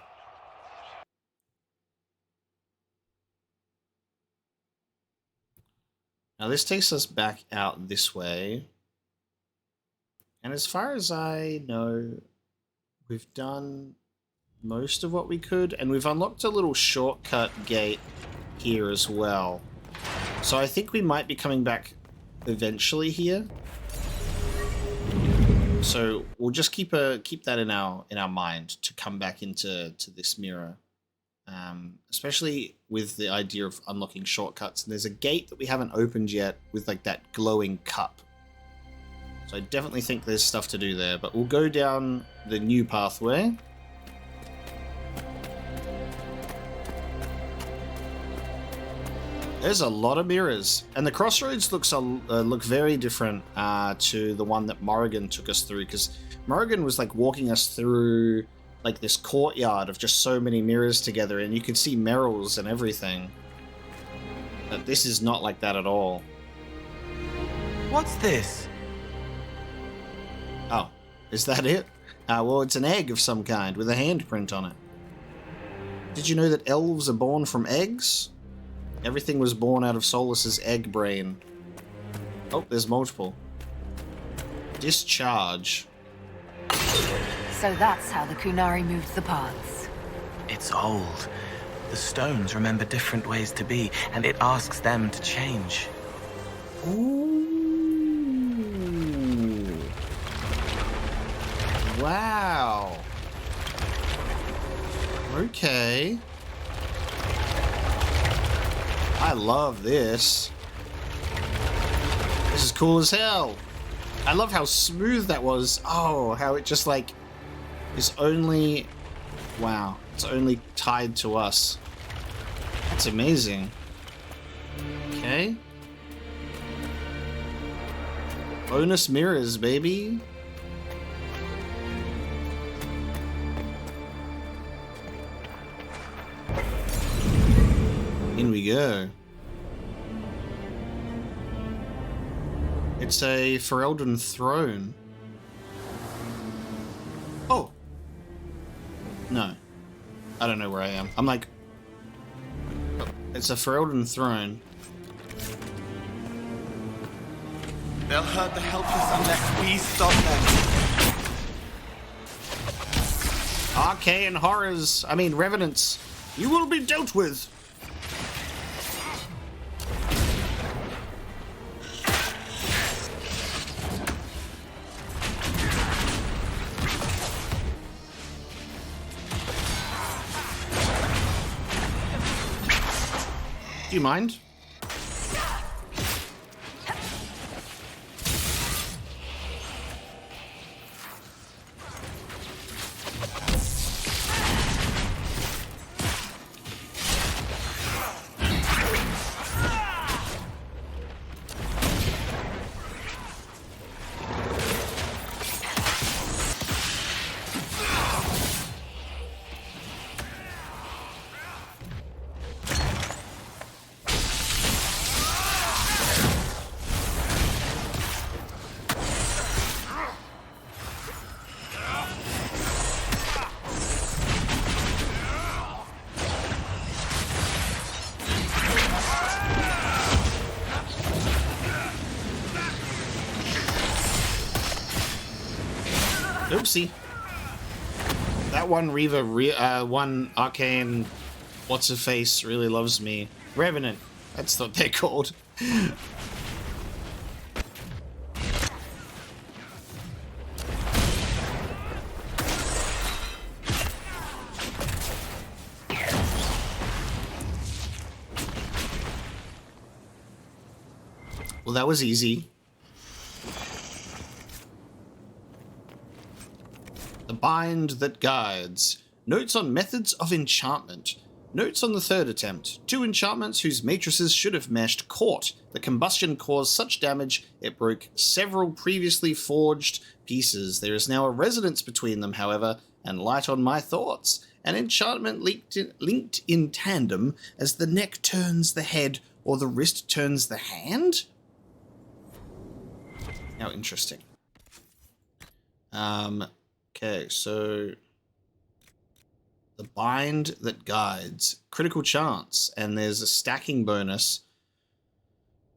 Speaker 1: Now this takes us back out this way. And as far as I know, we've done most of what we could, and we've unlocked a little shortcut gate here as well. So I think we might be coming back eventually here. So we'll just keep that in our mind to come back into this mirror, especially with the idea of unlocking shortcuts. And there's a gate that we haven't opened yet with like that glowing cup. So I definitely think there's stuff to do there. But we'll go down the new pathway. There's a lot of mirrors, and the crossroads look very different to the one that Morrigan took us through, because Morrigan was like walking us through like this courtyard of just so many mirrors together, and you could see Merrills and everything. But this is not like that at all.
Speaker 5: What's this?
Speaker 1: Oh, is that it? Well, it's an egg of some kind with a handprint on it. Did you know that elves are born from eggs? Everything was born out of Solus's egg brain. Oh, there's multiple. Discharge.
Speaker 3: So that's how the Qunari moved the paths.
Speaker 5: It's old. The stones remember different ways to be, and it asks them to change.
Speaker 1: Ooh. Wow. Okay. I love this. This is cool as hell. I love how smooth that was. Oh, how it just like is only... Wow. It's only tied to us. That's amazing. Okay. Bonus mirrors, baby. In we go. It's a Ferelden throne. Oh. No. I don't know where I am. I'm like... It's a Ferelden throne.
Speaker 5: They'll hurt the helpless unless we stop them.
Speaker 1: Arcane horrors. I mean, revenants. You will be dealt with. Do you mind? Oopsie. That one Reaver, one Arcane, what's-her-face really loves me. Revenant. That's what they're called. Well, that was easy. The Bind That Guides. Notes on methods of enchantment. Notes on the third attempt. 2 enchantments whose matrices should have meshed caught. The combustion caused such damage it broke several previously forged pieces. There is now a resonance between them, however, and light on my thoughts. An enchantment linked in tandem as the neck turns the head or the wrist turns the hand? How interesting. Okay, so the Bind That Guides. Critical chance, and there's a stacking bonus.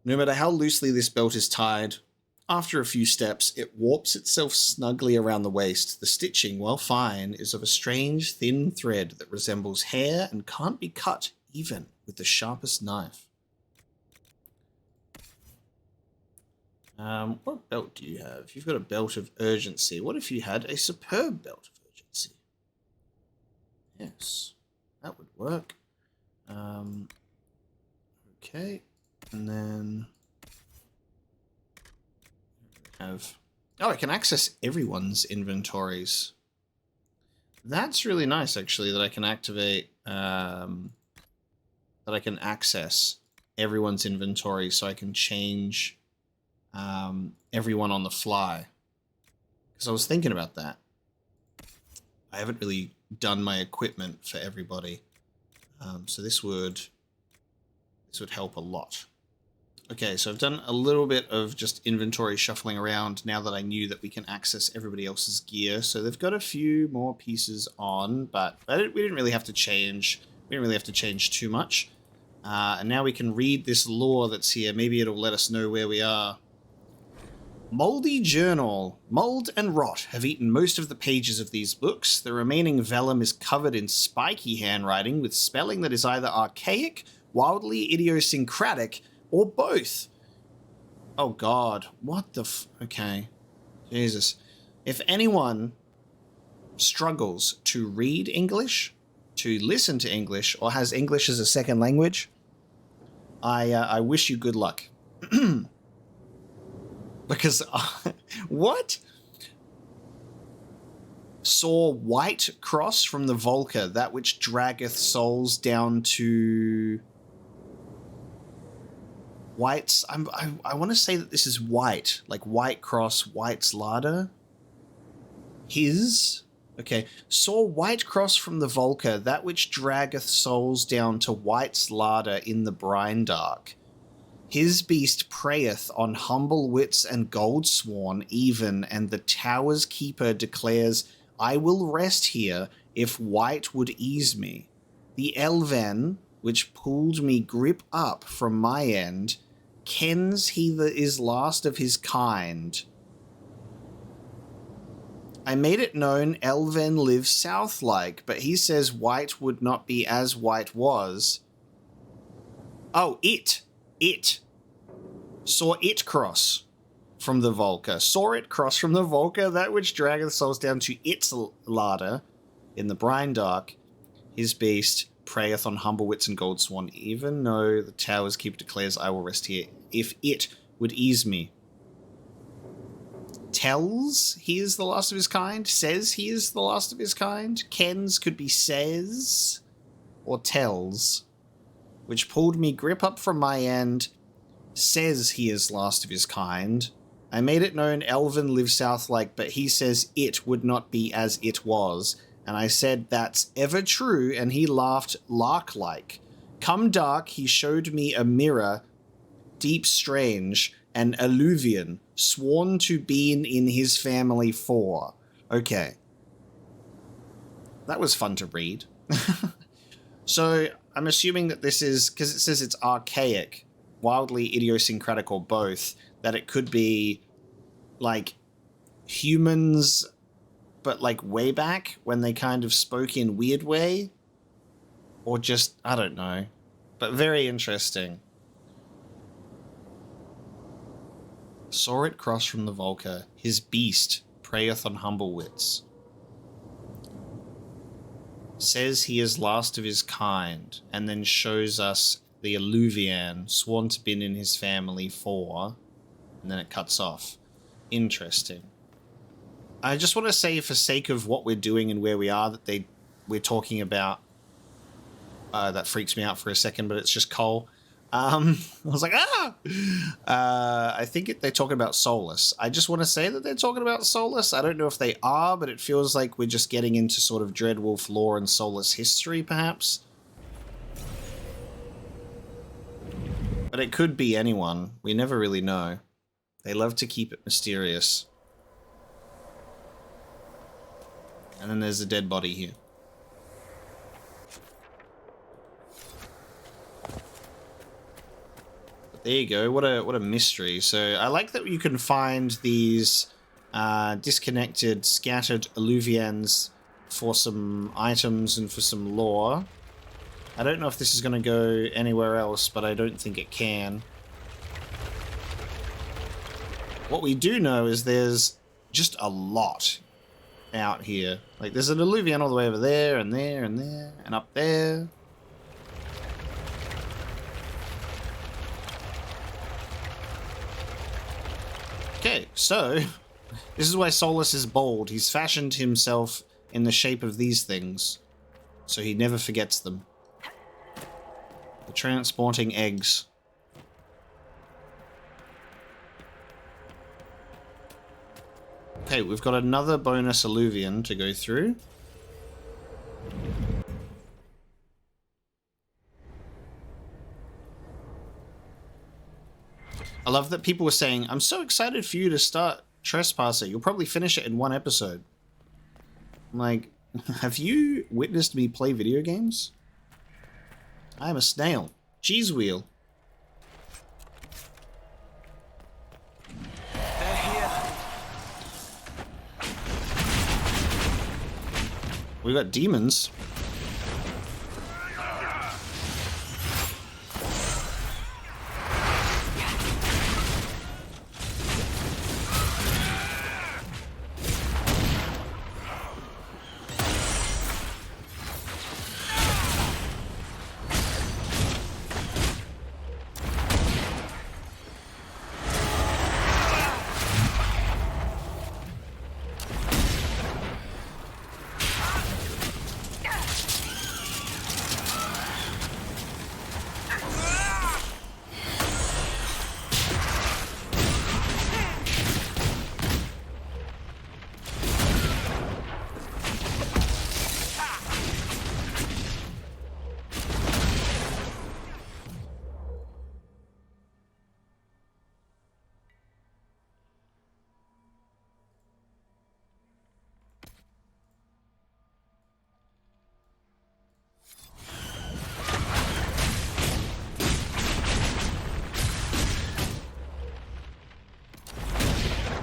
Speaker 1: No matter how loosely this belt is tied, after a few steps, it warps itself snugly around the waist. The stitching, while fine, is of a strange, thin thread that resembles hair and can't be cut even with the sharpest knife. What belt do you have? You've got a belt of urgency. What if you had a superb belt of urgency? Yes, that would work. Okay, and then have... Oh, I can access everyone's inventories. That's really nice, actually, that I can activate... that I can access everyone's inventory so I can change... everyone on the fly, because I was thinking about that. I haven't really done my equipment for everybody, so this would help a lot. Okay, so I've done a little bit of just inventory shuffling around now that I knew that we can access everybody else's gear. So they've got a few more pieces on, but we didn't really have to change. We didn't really have to change too much. And now we can read this lore that's here. Maybe it'll let us know where we are. Moldy Journal. Mold and rot have eaten most of the pages of these books. The remaining vellum is covered in spiky handwriting with spelling that is either archaic, wildly idiosyncratic, or both. Oh god, what the okay. Jesus. If anyone struggles to read English, to listen to English, or has English as a second language, I wish you good luck. Because, what? Saw white cross from the Volca, that which draggeth souls down to... White's... I want to say that this is white. Like white cross, white's ladder. His... Okay. Saw white cross from the Volca, that which draggeth souls down to white's ladder in the brine dark. His beast preyeth on humble wits and goldsworn even, and the tower's keeper declares, I will rest here if white would ease me. The elven, which pulled me grip up from my end, kens he that is last of his kind. I made it known elven lives south-like, but he says white would not be as white was. Oh, it. Saw it cross from the Volca. Saw it cross from the Volca, that which draggeth souls down to its larder in the brine dark. His beast preyeth on humble wits and goldsworn, even though the tower's keeper declares, I will rest here, if it would ease me. Tells he is the last of his kind. Says he is the last of his kind. Kens could be says or tells. Which pulled me grip up from my end, says he is last of his kind. I made it known elven lives south-like, but he says it would not be as it was. And I said that's ever true, and he laughed lark-like. Come dark, he showed me a mirror, deep strange, an alluvian, sworn to been in his family for. Okay. That was fun to read. So, I'm assuming that this is, because it says it's archaic, wildly idiosyncratic, or both, that it could be, like, humans, but, like, way back, when they kind of spoke in weird way, or just, I don't know, but very interesting. Saw it cross from the Volca, his beast preyeth on humble wits. Says he is last of his kind, and then shows us the alluvian, sworn to been in his family for, and then it cuts off. Interesting. I just want to say, for sake of what we're doing and where we are, that we're talking about, that freaks me out for a second, but it's just coal. I was like, I think they're talking about Solus. I just want to say that they're talking about Solus. I don't know if they are, but it feels like we're just getting into sort of Dreadwolf lore and Solus history, perhaps. But it could be anyone. We never really know. They love to keep it mysterious. And then there's a dead body here. There you go. What a mystery. So I like that you can find these disconnected, scattered alluvians for some items and for some lore. I don't know if this is going to go anywhere else, but I don't think it can. What we do know is there's just a lot out here. Like, there's an alluvian all the way over there, and there, and there, and up there. Okay, so this is why Solus is bold. He's fashioned himself in the shape of these things, so he never forgets them. The transporting eggs. Okay, we've got another bonus alluvian to go through. I love that people were saying, I'm so excited for you to start Trespasser. You'll probably finish it in one episode. I'm like, have you witnessed me play video games? I am a snail. Cheese wheel.
Speaker 5: They're here.
Speaker 1: We got demons.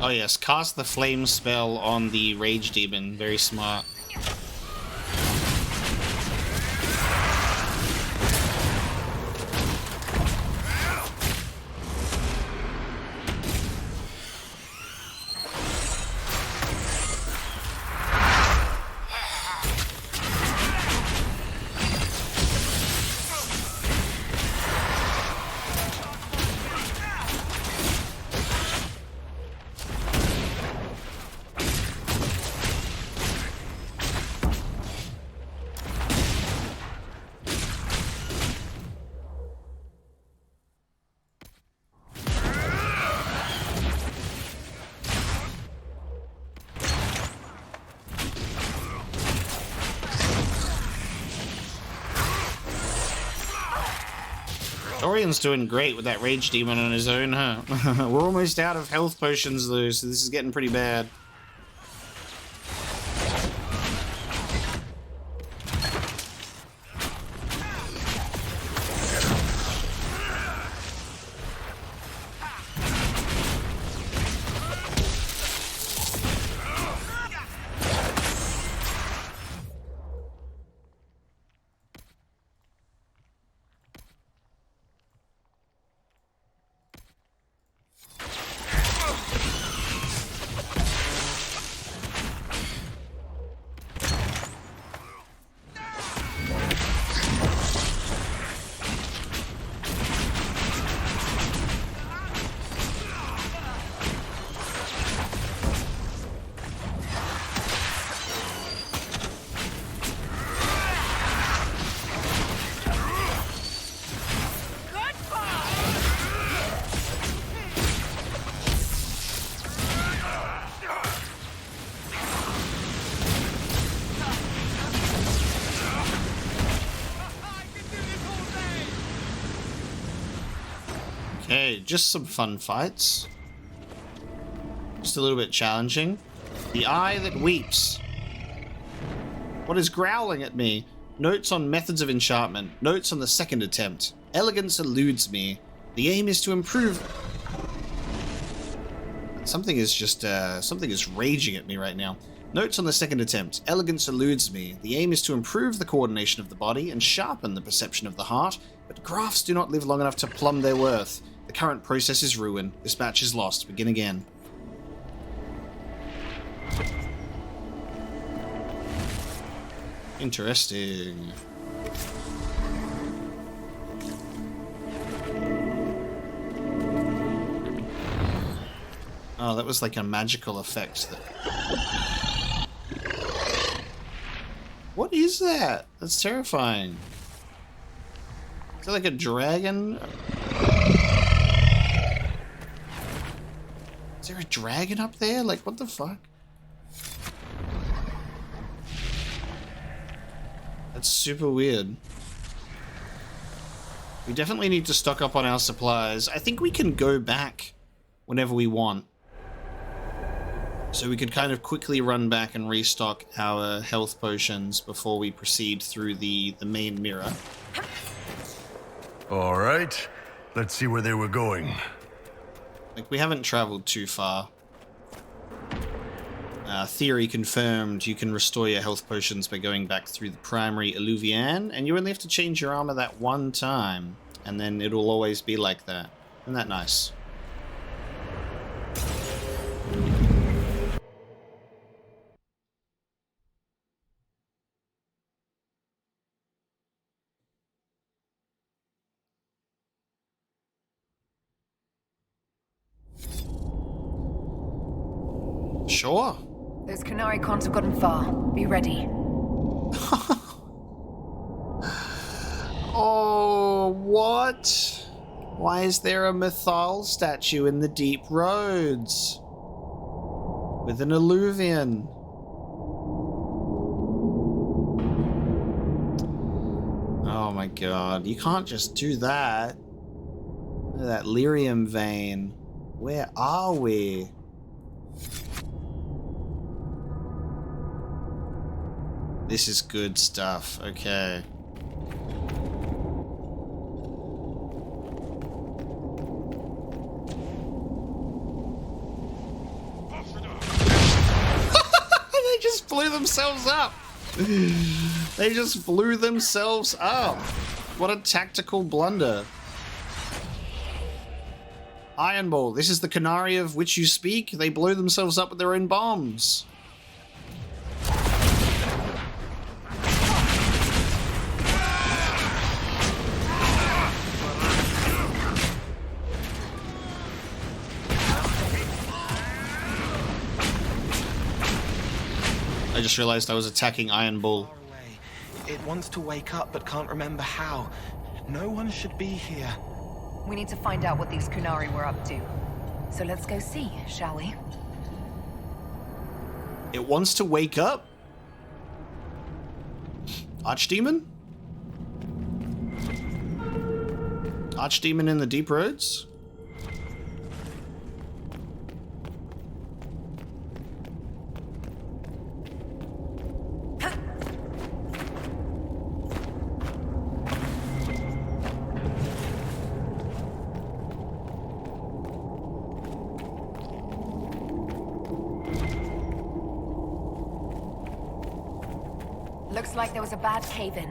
Speaker 1: Oh yes, cast the flame spell on the rage demon. Very smart. Dorian's doing great with that rage demon on his own, huh? We're almost out of health potions though, so this is getting pretty bad. Okay, just some fun fights. Just a little bit challenging. The Eye That Weeps. What is growling at me? Notes on methods of enchantment. Notes on the second attempt. Elegance eludes me. The aim is to improve... Something is raging at me right now. Notes on the second attempt. Elegance eludes me. The aim is to improve the coordination of the body and sharpen the perception of the heart, but graphs do not live long enough to plumb their worth. The current process is ruin. This match is lost. Begin again. Interesting. Oh, that was like a magical effect. What is that? That's terrifying. Is that like a dragon? Is there a dragon up there? Like, what the fuck? That's super weird. We definitely need to stock up on our supplies. I think we can go back whenever we want. So we could kind of quickly run back and restock our health potions before we proceed through the main mirror.
Speaker 14: All right, let's see where they were going.
Speaker 1: Like, we haven't traveled too far. Theory confirmed. You can restore your health potions by going back through the primary Alluvian, and you only have to change your armor that one time, and then it'll always be like that. Isn't that nice? Sure.
Speaker 3: Those Qunari cons have gotten far. Be ready.
Speaker 1: Oh, what? Why is there a Mythal statue in the deep roads? With an alluvian. Oh my god, you can't just do that. Look at that lyrium vein. Where are we? This is good stuff, okay. They just blew themselves up! They just blew themselves up! What a tactical blunder. Iron Ball, this is the Qunari of which you speak? They blew themselves up with their own bombs. I just realized I was attacking Iron Bull.
Speaker 5: It wants to wake up but can't remember how. No one should be here.
Speaker 3: We need to find out what these Qunari were up to. So let's go see, shall we?
Speaker 1: It wants to wake up? Archdemon? Archdemon in the deep roads?
Speaker 3: Looks like there was a bad cave-in.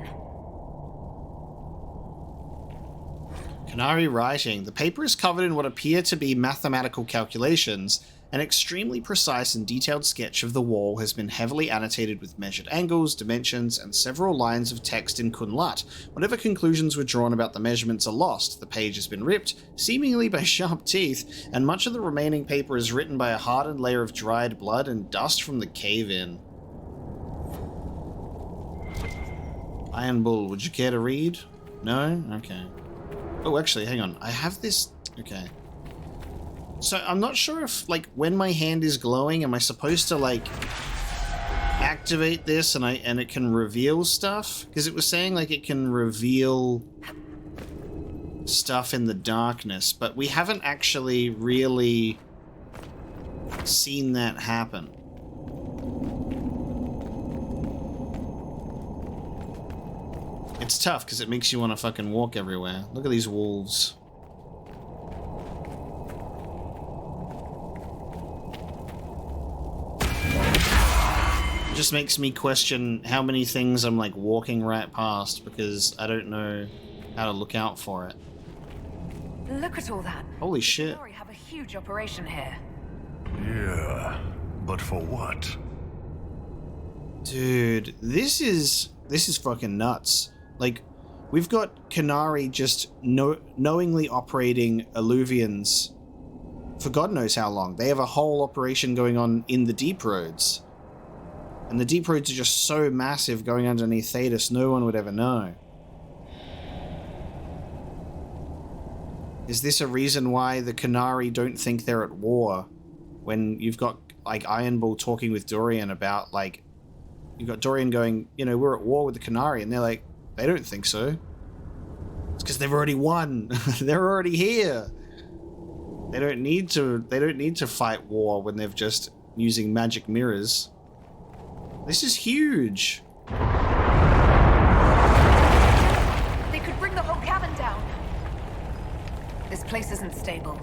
Speaker 1: Qunari writing. The paper is covered in what appear to be mathematical calculations. An extremely precise and detailed sketch of the wall has been heavily annotated with measured angles, dimensions, and several lines of text in Qunlat. Whatever conclusions were drawn about the measurements are lost. The page has been ripped, seemingly by sharp teeth, and much of the remaining paper is written by a hardened layer of dried blood and dust from the cave-in. Iron Bull, would you care to read? No? Okay. Oh, actually, hang on. I have this... Okay. So, I'm not sure if, like, when my hand is glowing, am I supposed to, like, activate this and it can reveal stuff? Because it was saying, like, it can reveal stuff in the darkness, but we haven't actually really seen that happen. It's tough because it makes you want to fucking walk everywhere. Look at these wolves. It just makes me question how many things I'm like walking right past because I don't know how to look out for it.
Speaker 3: Look at all that.
Speaker 1: Holy shit.
Speaker 3: We have a huge operation here.
Speaker 14: Yeah, but for what?
Speaker 1: Dude, this is fucking nuts. Like, we've got Qunari just knowingly operating alluvians for God knows how long. They have a whole operation going on in the deep roads. And the deep roads are just so massive going underneath Thedas, no one would ever know. Is this a reason why the Qunari don't think they're at war? When you've got, like, Iron Bull talking with Dorian about, like, you've got Dorian going, you know, we're at war with the Qunari, and they're like, they don't think so. It's because they've already won. They're already here. They don't need to fight war when they're just using magic mirrors. This is huge.
Speaker 3: They could bring the whole cabin down. This place isn't stable.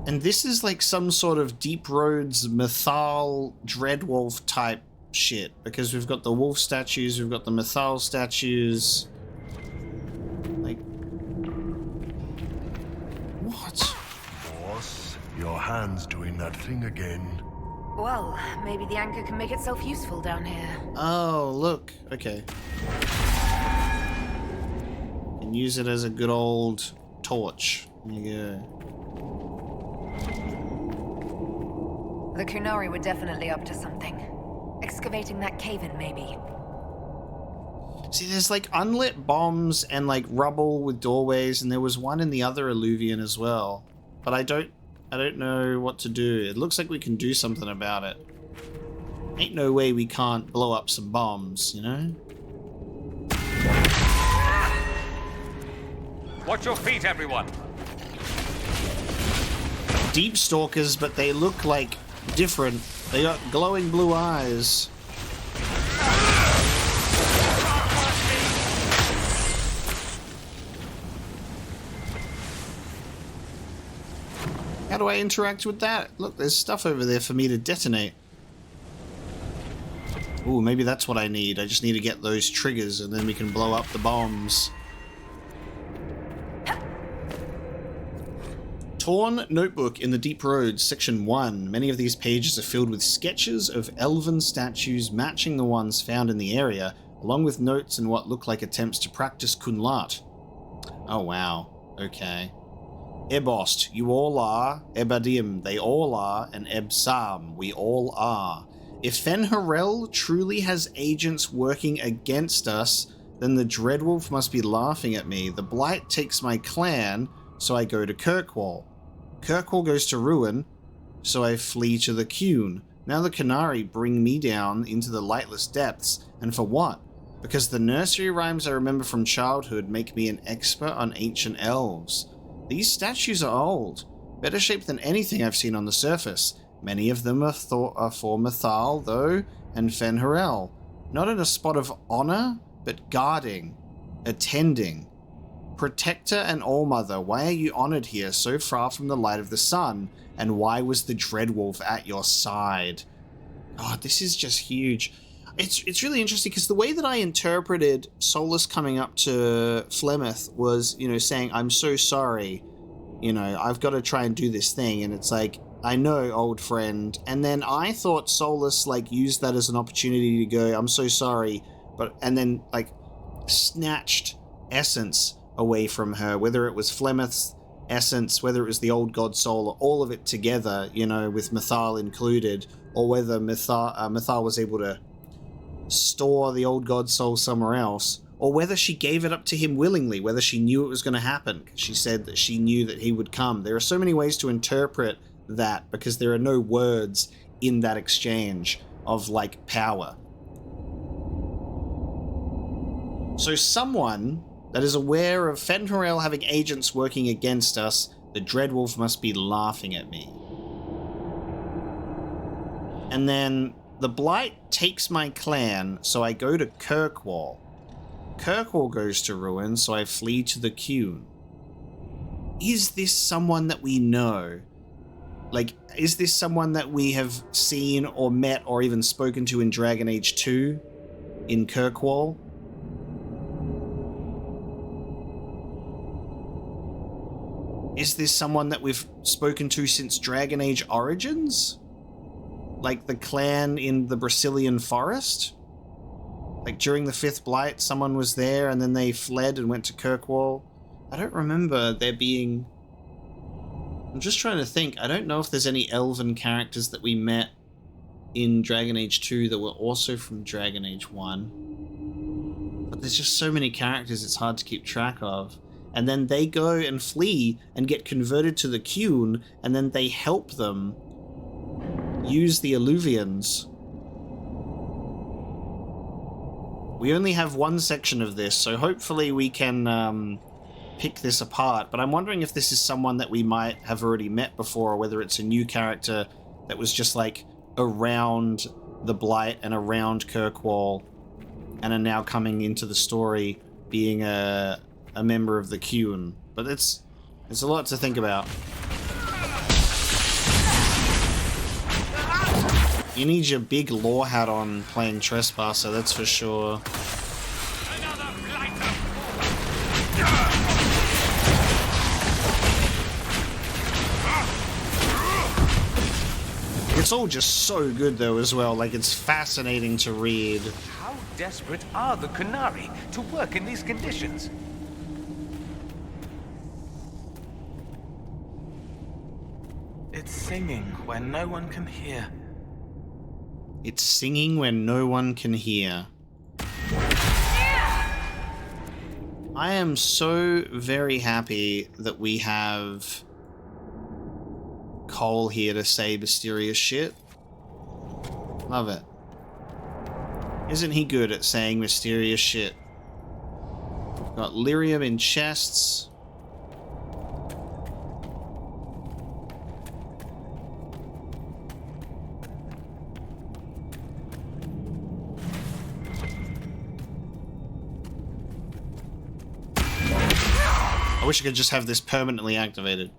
Speaker 1: And this is like some sort of Deep Roads Mythal Dreadwolf type shit, because we've got the wolf statues, we've got the Mythal statues. Like, what?
Speaker 14: Boss, your hand's doing that thing again.
Speaker 3: Well, maybe the anchor can make itself useful down here.
Speaker 1: Oh, look. Okay. Can use it as a good old torch. There you go.
Speaker 3: The Qunari were definitely up to something. Excavating that cave-in, maybe.
Speaker 1: See, there's like unlit bombs and like rubble with doorways, and there was one in the other alluvion as well. But I don't know what to do. It looks like we can do something about it. Ain't no way we can't blow up some bombs, you know?
Speaker 12: Watch your feet, everyone.
Speaker 1: Deep stalkers, but they look like different. They got glowing blue eyes. How do I interact with that? Look, there's stuff over there for me to detonate. Ooh, maybe that's what I need. I just need to get those triggers and then we can blow up the bombs. Torn Notebook in the Deep Roads, Section 1. Many of these pages are filled with sketches of elven statues matching the ones found in the area, along with notes and what look like attempts to practice Kunlat. Oh wow, okay. Ebost, you all are. Ebadim, they all are. And Ebsam, we all are. If Fenharel truly has agents working against us, then the Dreadwolf must be laughing at me. The Blight takes my clan, so I go to Kirkwall. Kirkwall goes to ruin, so I flee to the Qun. Now the Qunari bring me down into the lightless depths, and for what? Because the nursery rhymes I remember from childhood make me an expert on ancient elves. These statues are old, better shaped than anything I've seen on the surface. Many of them are for Mythal, though, and Fenharel. Not in a spot of honor, but guarding, attending. Protector and All-Mother, why are you honored here so far from the light of the sun? And why was the Dreadwolf at your side? Oh, this is just huge. It's really interesting because the way that I interpreted Solus coming up to Flemeth was, you know, saying, I'm so sorry, you know, I've got to try and do this thing. And it's like, I know, old friend. And then I thought Solus, like, used that as an opportunity to go, I'm so sorry, and then, like, snatched essence away from her, whether it was Flemeth's essence, whether it was the old god soul, or all of it together, you know, with Mythal included, or whether Mythal was able to store the old god soul somewhere else, or whether she gave it up to him willingly, whether she knew it was going to happen. She said that she knew that he would come. There are so many ways to interpret that because there are no words in that exchange of, like, power. So someone that is aware of Fenharel having agents working against us, the Dreadwolf must be laughing at me. And then the Blight takes my clan, so I go to Kirkwall. Kirkwall goes to ruin, so I flee to the Qun. Is this someone that we know? Like, is this someone that we have seen or met or even spoken to in Dragon Age 2 in Kirkwall? Is this someone that we've spoken to since Dragon Age Origins? Like the clan in the Brazilian forest? Like during the Fifth Blight, someone was there and then they fled and went to Kirkwall. I don't remember there being... I'm just trying to think. I don't know if there's any elven characters that we met in Dragon Age 2 that were also from Dragon Age 1. But there's just so many characters it's hard to keep track of. And then they go and flee and get converted to the Qun, and then they help them use the alluvions. We only have one section of this, so hopefully we can pick this apart. But I'm wondering if this is someone that we might have already met before, or whether it's a new character that was just like around the Blight and around Kirkwall and are now coming into the story being a member of the Qun. But it's a lot to think about. You need your big lore hat on playing Trespasser, that's for sure. It's all just so good though as well, like it's fascinating to read.
Speaker 13: How desperate are the Qunari to work in these conditions?
Speaker 5: It's singing when no one can hear.
Speaker 1: It's singing when no one can hear. I am so very happy that we have Cole here to say mysterious shit. Love it. Isn't he good at saying mysterious shit? Got lyrium in chests. I wish I could just have this permanently activated.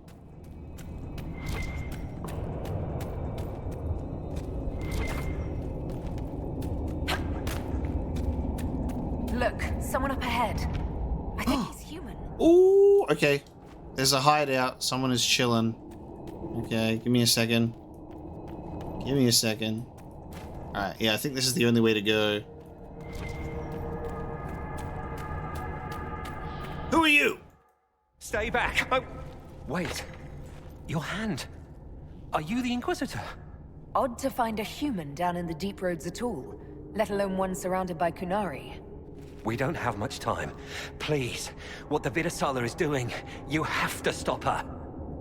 Speaker 3: Look, someone up ahead. I think he's human.
Speaker 1: Ooh, okay. There's a hideout. Someone is chilling. Okay, give me a second. Give me a second. Alright, yeah, I think this is the only way to go. Who are you?
Speaker 12: Stay back. Oh, wait. Your hand. Are you the Inquisitor?
Speaker 3: Odd to find a human down in the deep roads at all, let alone one surrounded by Qunari.
Speaker 12: We don't have much time. Please, what the Vidasala is doing, you have to stop her.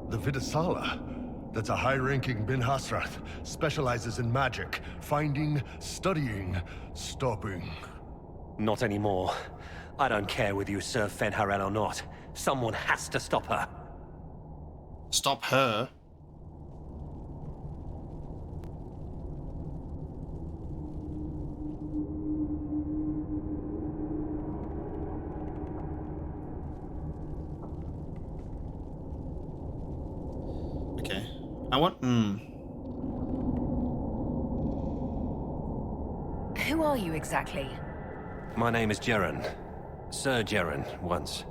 Speaker 14: The Vidasala? That's a high-ranking Bin Hasrath. Specializes in magic. Finding, studying, stopping.
Speaker 12: Not anymore. I don't care whether you serve Fenharel or not. Someone has to stop her.
Speaker 1: Stop her? Okay. I want...
Speaker 3: Who are you exactly?
Speaker 12: My name is Jiren. Sir Jiren, once.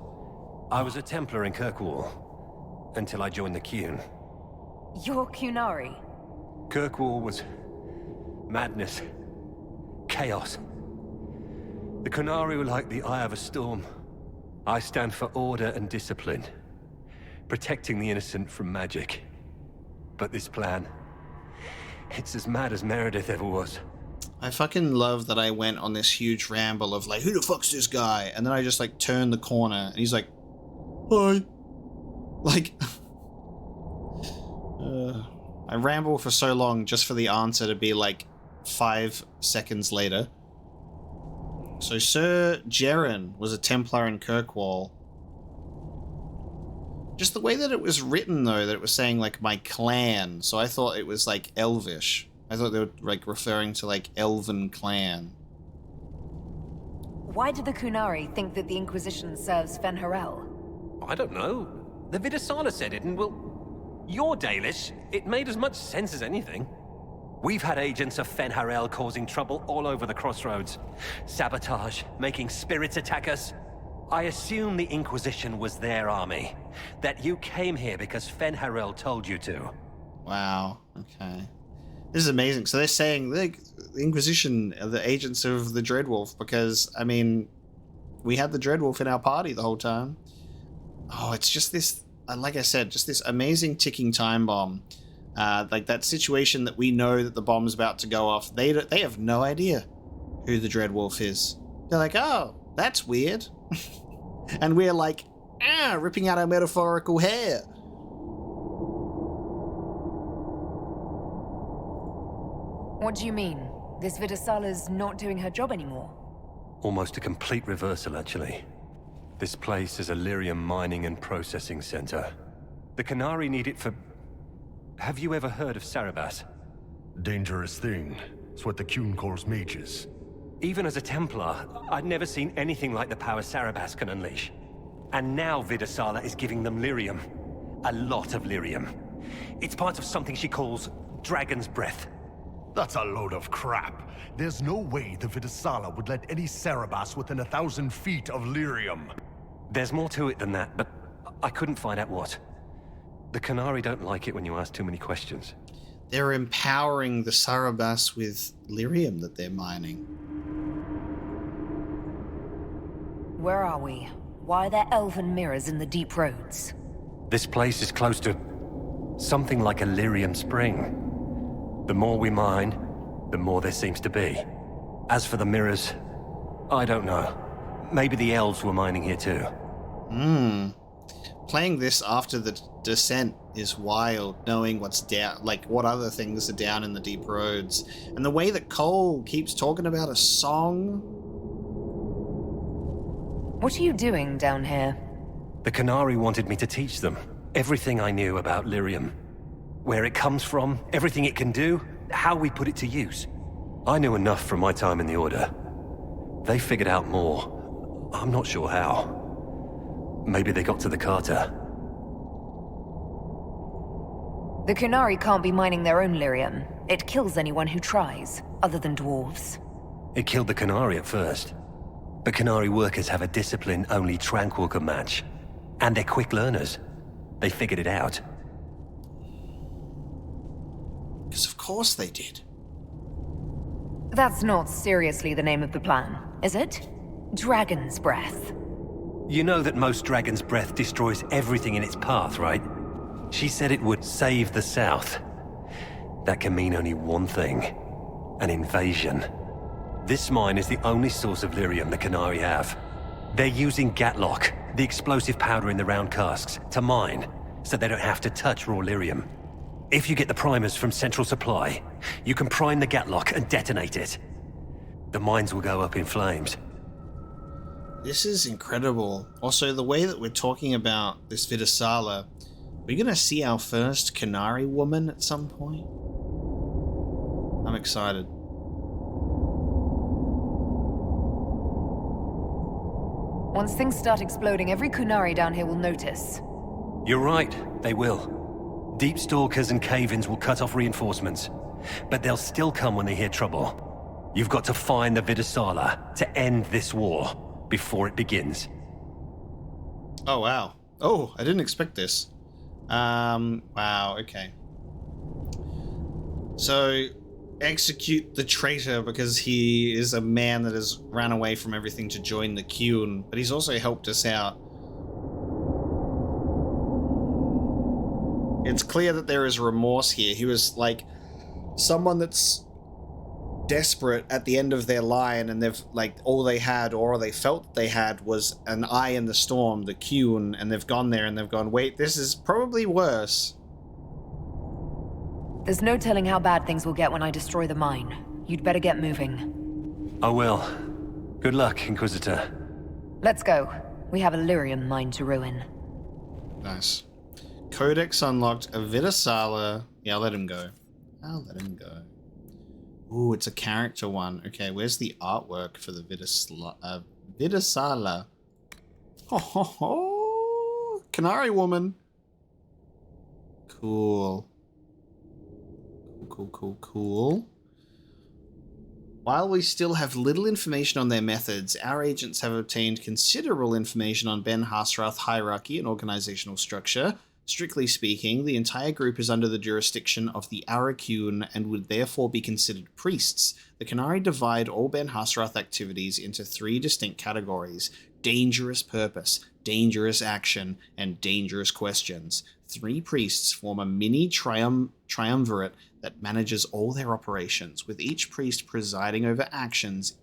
Speaker 12: I was a Templar in Kirkwall, until I joined the Qun.
Speaker 3: You're Qunari?
Speaker 12: Kirkwall was... madness. Chaos. The Qunari were like the eye of a storm. I stand for order and discipline. Protecting the innocent from magic. But this plan... it's as mad as Meredith ever was.
Speaker 1: I fucking love that I went on this huge ramble of like, who the fuck's this guy? And then I just like turned the corner and he's like, hi. Like, I ramble for so long just for the answer to be like 5 seconds later. So Sir Jiren was a Templar in Kirkwall. Just the way that it was written though, that it was saying like my clan. So I thought it was like Elvish. I thought they were like referring to like elven clan.
Speaker 3: Why did the Qunari think that the Inquisition serves Fenharel?
Speaker 12: I don't know. The Vidasala said it, and well, you're Dalish. It made as much sense as anything. We've had agents of Fenharel causing trouble all over the crossroads. Sabotage, making spirits attack us. I assume the Inquisition was their army. That you came here because Fenharel told you to.
Speaker 1: Wow, okay. This is amazing. So they're saying the Inquisition are the agents of the Dreadwolf because, I mean, we had the Dreadwolf in our party the whole time. Oh, it's just this, like I said, just this amazing ticking time bomb. Like that situation that we know that the bomb's about to go off. They have no idea who the Dreadwolf is. They're like, oh, that's weird. And we're like, ripping out our metaphorical hair.
Speaker 3: What do you mean? This Vidasala's not doing her job anymore?
Speaker 12: Almost a complete reversal, actually. This place is a lyrium mining and processing center. The Qunari need it for... Have you ever heard of Sarabas?
Speaker 14: Dangerous thing. It's what the Qun calls mages.
Speaker 12: Even as a Templar, I'd never seen anything like the power Sarabas can unleash. And now Vidasala is giving them lyrium. A lot of lyrium. It's part of something she calls Dragon's Breath.
Speaker 14: That's a load of crap. There's no way the Vidasala would let any Cerebas within 1,000 feet of Lyrium.
Speaker 12: There's more to it than that, but I couldn't find out what. The Qunari don't like it when you ask too many questions.
Speaker 1: They're empowering the Sarabas with lyrium that they're mining.
Speaker 3: Where are we? Why are there elven mirrors in the deep roads?
Speaker 12: This place is close to something like a lyrium spring. The more we mine, the more there seems to be. As for the mirrors, I don't know. Maybe the elves were mining here too.
Speaker 1: Playing this after the descent is wild, knowing what's down, like what other things are down in the deep roads. And the way that Cole keeps talking about a song.
Speaker 3: What are you doing down here?
Speaker 12: The Qunari wanted me to teach them everything I knew about lyrium. Where it comes from, everything it can do, how we put it to use. I knew enough from my time in the Order. They figured out more. I'm not sure how. Maybe they got to the Carter.
Speaker 3: The Qunari can't be mining their own lyrium. It kills anyone who tries, other than dwarves.
Speaker 12: It killed the Qunari at first. But Qunari workers have a discipline only Tranquil can match. And they're quick learners. They figured it out.
Speaker 1: Because of course they did.
Speaker 3: That's not seriously the name of the plan, is it? Dragon's Breath.
Speaker 12: You know that most Dragon's Breath destroys everything in its path, right? She said it would save the South. That can mean only one thing. An invasion. This mine is the only source of lyrium the Qunari have. They're using Gatlock, the explosive powder in the round casks, to mine, so they don't have to touch raw lyrium. If you get the primers from Central Supply, you can prime the Gatlock and detonate it. The mines will go up in flames.
Speaker 1: This is incredible. Also, the way that we're talking about this Vidasala, we're going to see our first Qunari woman at some point. I'm excited.
Speaker 3: Once things start exploding, every Qunari down here will notice.
Speaker 12: You're right, they will. Deep stalkers and cave-ins will cut off reinforcements, but they'll still come when they hear trouble. You've got to find the Vidasala to end this war before it begins.
Speaker 1: Oh, wow. Oh, I didn't expect this. Wow, okay. So, execute the traitor because he is a man that has ran away from everything to join the Qun, but he's also helped us out. It's clear that there is remorse here. He was like someone that's desperate at the end of their line, and they've like all they had, or they felt they had, was an eye in the storm, the Qun, and they've gone there and they've gone, wait, this is probably worse.
Speaker 3: There's no telling how bad things will get when I destroy the mine. You'd better get moving.
Speaker 12: I will. Good luck, Inquisitor.
Speaker 3: Let's go. We have a lyrium mine to ruin.
Speaker 1: Nice. Codex unlocked. A Vidasala. Yeah, I'll let him go. I'll let him go. Ooh, it's a character one. Okay, where's the artwork for the Vidasala? Ho ho ho! Qunari woman. Cool. Cool. While we still have little information on their methods, our agents have obtained considerable information on Ben Hassrath hierarchy and organizational structure. Strictly speaking, the entire group is under the jurisdiction of the Arakun and would therefore be considered priests. The Qunari divide all Ben Hassrath activities into 3 distinct categories: dangerous purpose, dangerous action, and dangerous questions. 3 priests form a mini triumvirate that manages all their operations, with each priest presiding over actions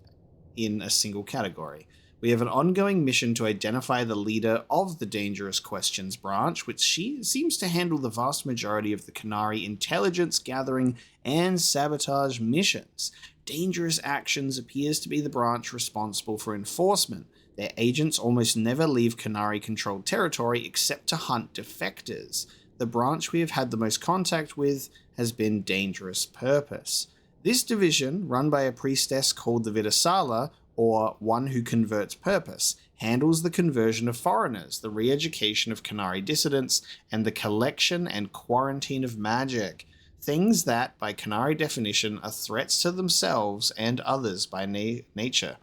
Speaker 1: in a single category. We have an ongoing mission to identify the leader of the Dangerous Questions branch, which seems to handle the vast majority of the Qunari intelligence gathering and sabotage missions. Dangerous Actions appears to be the branch responsible for enforcement. Their agents almost never leave Qunari-controlled territory except to hunt defectors. The branch we have had the most contact with has been Dangerous Purpose. This division, run by a priestess called the Vidasala, or one who converts purpose, handles the conversion of foreigners, the re-education of Qunari dissidents, and the collection and quarantine of magic. things that, by Qunari definition, are threats to themselves and others by nature.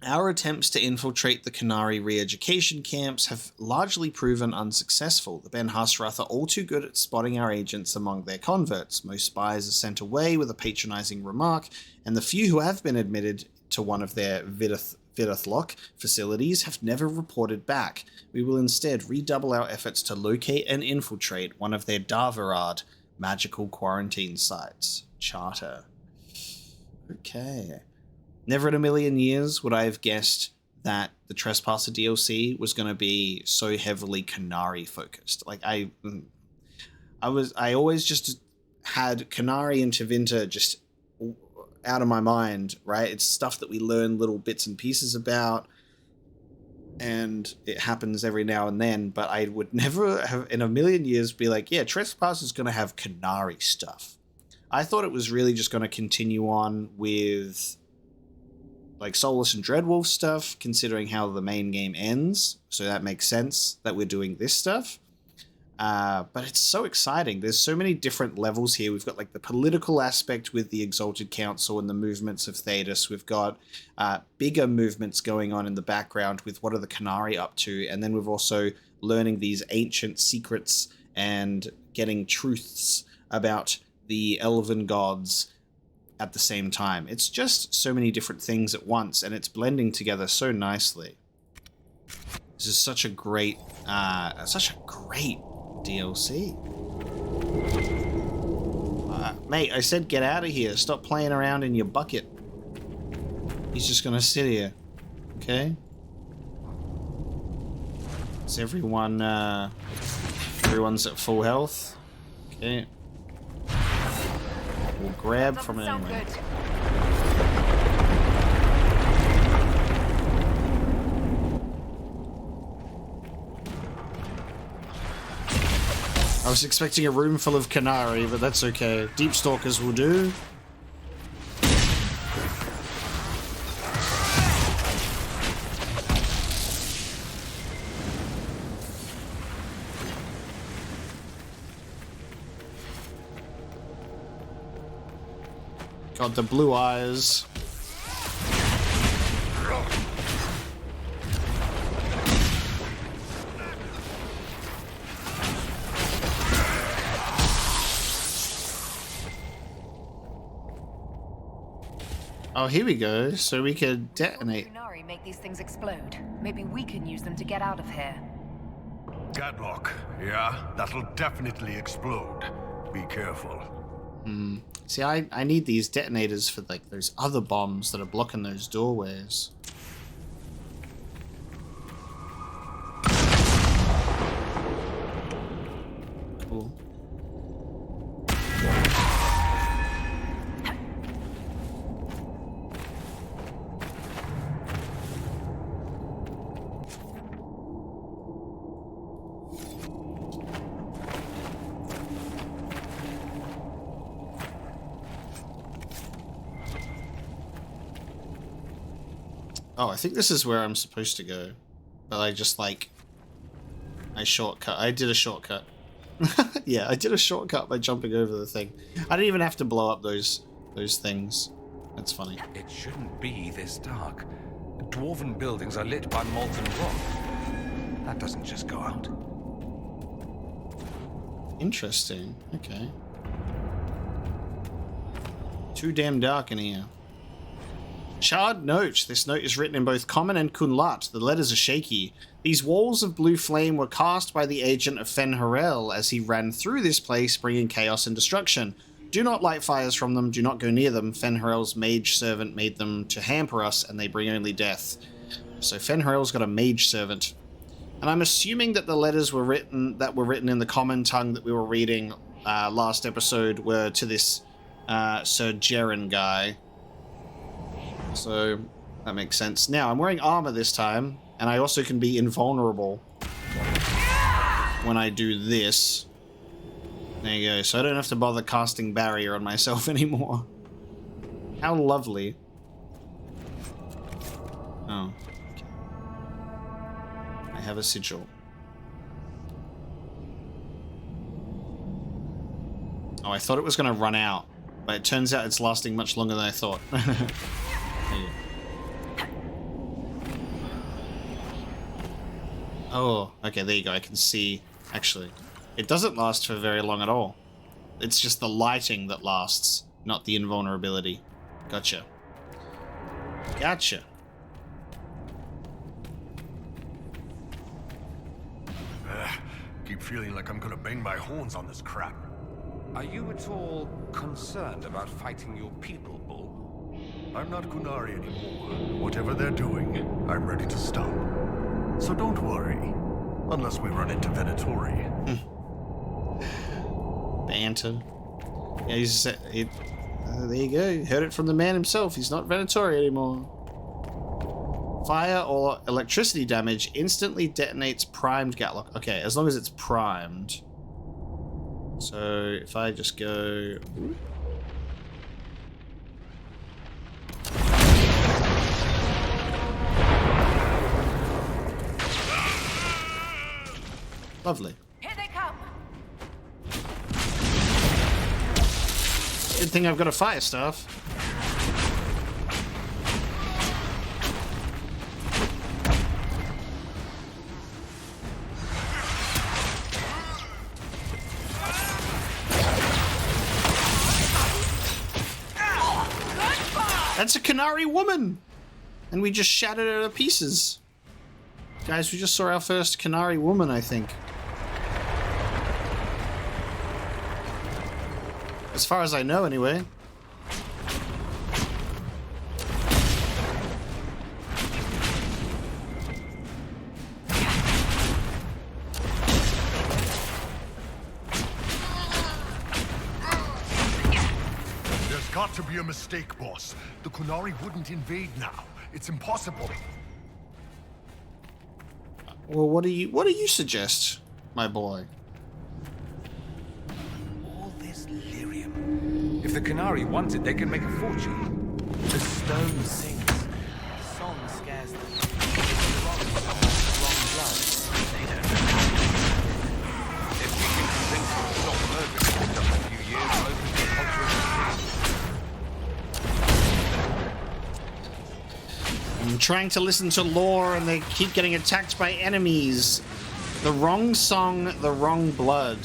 Speaker 1: Our attempts to infiltrate the Qunari re-education camps have largely proven unsuccessful. The Ben Hasrath are all too good at spotting our agents among their converts. Most spies are sent away with a patronizing remark, and the few who have been admitted to one of their Vidathlock facilities have never reported back. We will instead redouble our efforts to locate and infiltrate one of their Darvarad magical quarantine sites. Charter. Okay. Never in a million years would I have guessed that the Trespasser DLC was going to be so heavily Qunari focused. Like I always just had Qunari and Tevinter just out of my mind, right? It's stuff that we learn little bits and pieces about, and it happens every now and then, but I would never have in a million years be like, yeah, Trespasser's going to have Qunari stuff. I thought it was really just going to continue on with like Solus and Dreadwolf stuff, considering how the main game ends. So that makes sense that we're doing this stuff. But it's so exciting. There's so many different levels here. We've got like the political aspect with the Exalted Council and the movements of Thedas. We've got bigger movements going on in the background with what are the Qunari up to. And then we've also learning these ancient secrets and getting truths about the elven gods at the same time. It's just so many different things at once, and it's blending together so nicely. This is such a great DLC. Mate, I said get out of here. Stop playing around in your bucket. He's just gonna sit here. Okay? Is everyone, everyone's at full health? Okay. We'll grab from it anyway. I was expecting a room full of Qunari, but that's okay. Deep Stalkers will do. Got the blue eyes. Oh, here we go. So we could detonate.
Speaker 3: Qunari make these things explode. Maybe we can use them to get out of here.
Speaker 14: Gadlock, yeah? That'll definitely explode. Be careful.
Speaker 1: See, I need these detonators for like those other bombs that are blocking those doorways. Cool. Oh, I think this is where I'm supposed to go. But I just like... I did a shortcut. Yeah, I did a shortcut by jumping over the thing. I didn't even have to blow up those things. That's funny.
Speaker 2: It shouldn't be this dark. Dwarven buildings are lit by molten rock. That doesn't just go out.
Speaker 1: Interesting. Okay. Too damn dark in here. Charred note. This note is written in both Common and Kunlat. The letters are shaky. These walls of blue flame were cast by the agent of Fen Harel as he ran through this place, bringing chaos and destruction. Do not light fires from them. Do not go near them. Fen Harel's mage servant made them to hamper us, and they bring only death. So Fen Harel's got a mage servant. And I'm assuming that the letters were written in the Common tongue that we were reading last episode were to this Sir Jiren guy. So that makes sense. Now, I'm wearing armor this time, and I also can be invulnerable when I do this. There you go. So I don't have to bother casting barrier on myself anymore. How lovely. Oh. Okay. I have a sigil. Oh, I thought it was going to run out, but it turns out it's lasting much longer than I thought. There you go. Oh, okay, there you go. I can see, actually. It doesn't last for very long at all. It's just the lighting that lasts, not the invulnerability. Gotcha. Gotcha.
Speaker 14: Keep feeling like I'm gonna bang my horns on this crap.
Speaker 13: Are you at all concerned about fighting your people, Bull?
Speaker 14: I'm not Qunari anymore. Whatever they're doing, I'm ready to stop. So don't worry. Unless we run into Venatori.
Speaker 1: Banter. Yeah, he's... there you go. You heard it from the man himself. He's not Venatori anymore. Fire or electricity damage instantly detonates primed Gatlock. Okay, as long as it's primed. So if I just go... Lovely.
Speaker 3: Here they come.
Speaker 1: Good thing I've got a fire staff. That's a Qunari woman! And we just shattered her to pieces. Guys, we just saw our first Qunari woman, I think. As far as I know, anyway.
Speaker 14: There's got to be a mistake, boss. The Qunari wouldn't invade now. It's impossible.
Speaker 1: Well, what do you suggest, my boy?
Speaker 13: All this lyrium. If the Qunari want it, they can make a fortune.
Speaker 5: The stone sings. The song scares them. It's wrong blood. They don't know.
Speaker 13: If we can convince them to stop murdering in just a few years, we'll open the culture of
Speaker 1: I'm trying to listen to lore and they keep getting attacked by enemies. The wrong song, the wrong blood.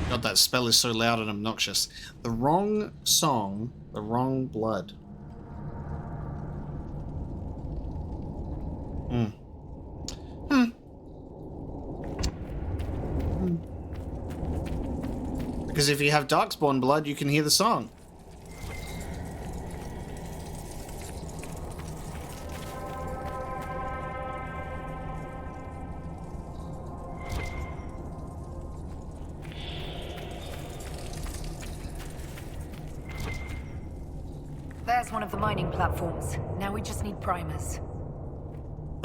Speaker 1: God, that spell is so loud and obnoxious. The wrong song, the wrong blood. Because if you have Darkspawn blood, you can hear the song.
Speaker 3: There's one of the mining platforms. Now we just need primers.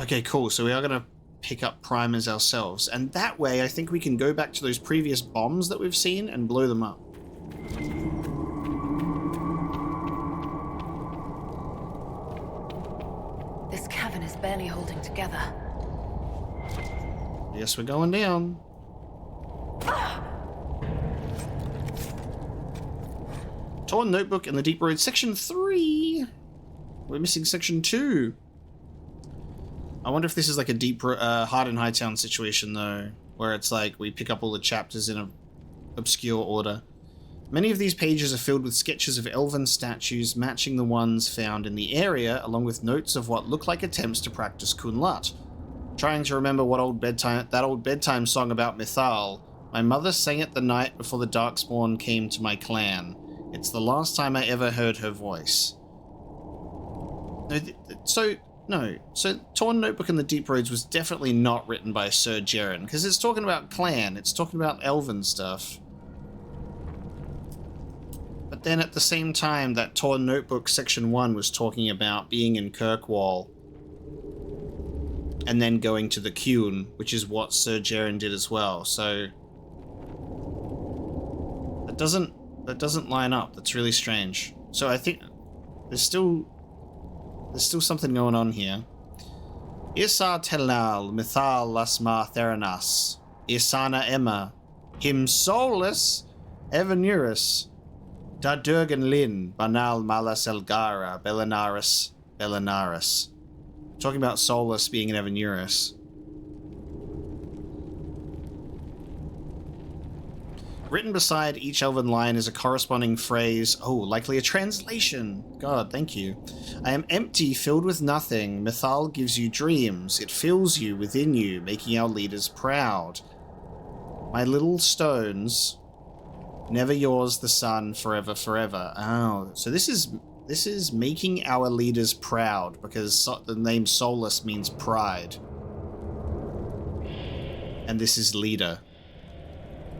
Speaker 1: Okay, cool. So we are going to pick up primers ourselves. And that way, I think we can go back to those previous bombs that we've seen and blow them up.
Speaker 3: This cavern is barely holding together.
Speaker 1: Yes, we're going down. Torn Notebook and the Deep Road, Section 3. We're missing Section 2. I wonder if this is like a deep Hard in Hightown situation, though, where it's like we pick up all the chapters in an obscure order. Many of these pages are filled with sketches of elven statues matching the ones found in the area, along with notes of what look like attempts to practice Kunlat. Trying to remember what that old bedtime song about Mithal. My mother sang it the night before the Darkspawn came to my clan. It's the last time I ever heard her voice. So Torn Notebook and the Deep Roads was definitely not written by Sir Jiren, because it's talking about clan, it's talking about elven stuff. But then at the same time, that Torn Notebook Section 1 was talking about being in Kirkwall and then going to the Qun, which is what Sir Jiren did as well. So that doesn't line up. That's really strange. So I think there's still something going on here. Isar Telnal, Mithal Lasma Theranas, Isana Emma, Him Solus, Evanurus, Da Durgan Lin, Banal Malas Elgara, Belanaris. Talking about Solus being an Evanurus. Written beside each elven line is a corresponding phrase. Oh, likely a translation. God, thank you. I am empty, filled with nothing. Mithal gives you dreams. It fills you within you, making our leaders proud. My little stones, never yours the sun, forever, forever. Oh, so this is making our leaders proud, because the name Solus means pride. And this is leader.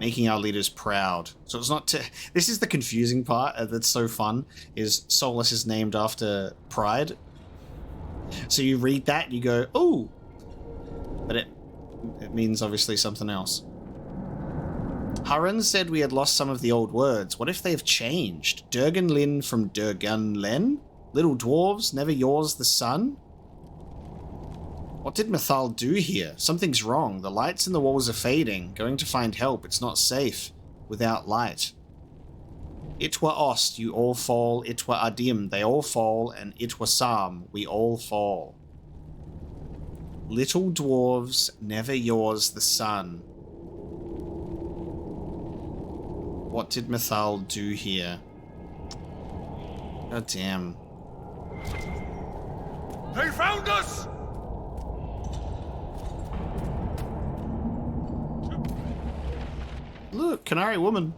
Speaker 1: Making our leaders proud. So it's not this is the confusing part that's so fun, is Solus is named after pride. So you read that, you go, ooh! But it means obviously something else. Harren said we had lost some of the old words. What if they've changed? Durgan Lin from Durgan Len? Little dwarves, never yours the sun? What did Mithal do here? Something's wrong. The lights in the walls are fading. Going to find help. It's not safe without light. Itwa Ost, you all fall. Itwa Adim, they all fall. And Itwa Sam, we all fall. Little dwarves, never yours the sun. What did Mithal do here? God damn.
Speaker 14: They found us!
Speaker 1: Look, Qunari woman.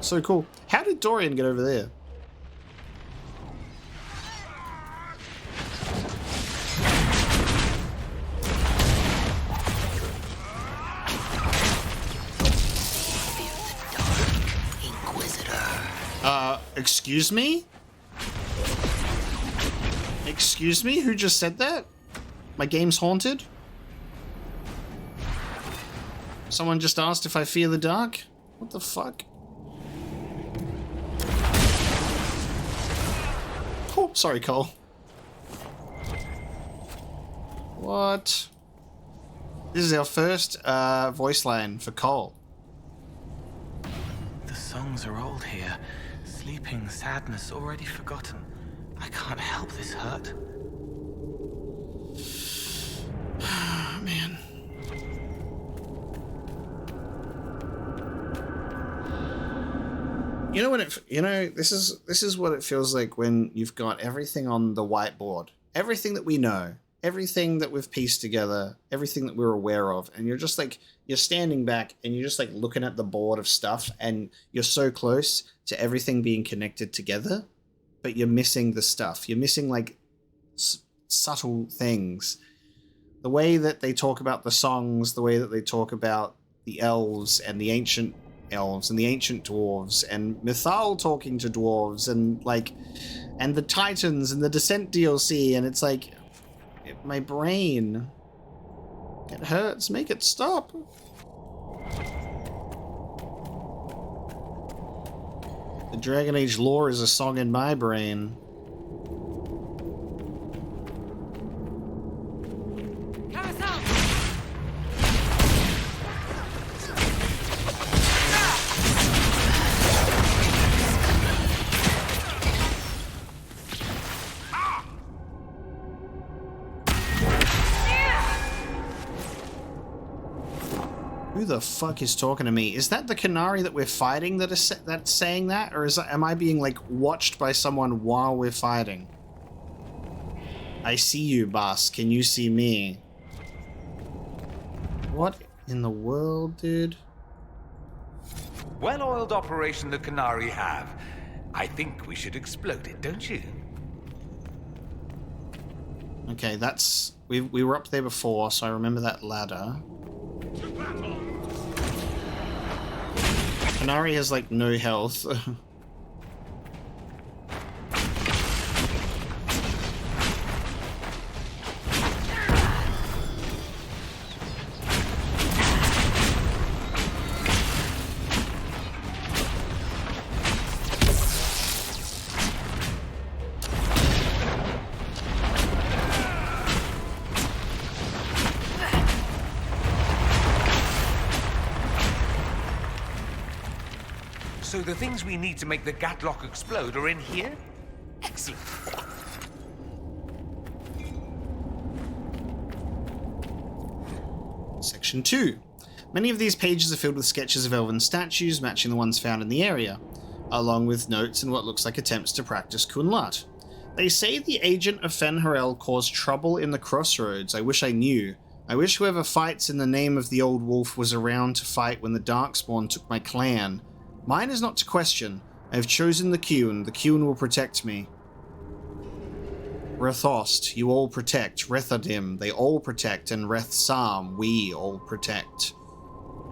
Speaker 1: So cool. How did Dorian get over there? Excuse me? Excuse me? Who just said that? My game's haunted? Someone just asked if I fear the dark? What the fuck? Oh, sorry, Cole. What? This is our first voice line for Cole.
Speaker 5: The songs are old here. Sleeping, sadness, already forgotten. I can't help this hurt.
Speaker 1: Man. You know what this is what it feels like when you've got everything on the whiteboard. Everything that we know, everything that we've pieced together, everything that we're aware of, and you're just like, you're standing back and you're just like looking at the board of stuff, and you're so close to everything being connected together, but you're missing the stuff. You're missing like subtle things. The way that they talk about the songs, the way that they talk about the elves and the ancient elves and the ancient dwarves, and Mithal talking to dwarves, and like, and the Titans and the Descent DLC, and it's like, my brain, it hurts. Make it stop. The Dragon Age lore is a song in my brain. Who the fuck is talking to me? Is that the Qunari that we're fighting that's saying that? Or am I being, like, watched by someone while we're fighting? I see you, boss. Can you see me? What in the world, dude?
Speaker 2: Well-oiled operation the Qunari have. I think we should explode it, don't you?
Speaker 1: Okay, that's... We were up there before, so I remember that ladder. Qunari has, like, no health.
Speaker 2: So the things we need to make the Gatlock explode are in here? Excellent.
Speaker 1: Section 2. Many of these pages are filled with sketches of elven statues matching the ones found in the area, along with notes and what looks like attempts to practice Kunlat. They say the agent of Fenharel caused trouble in the crossroads. I wish I knew. I wish whoever fights in the name of the old wolf was around to fight when the Darkspawn took my clan. Mine is not to question. I have chosen the Qun. The Qun will protect me. Rethost, you all protect. Rethadim, they all protect. And Rethsam, we all protect.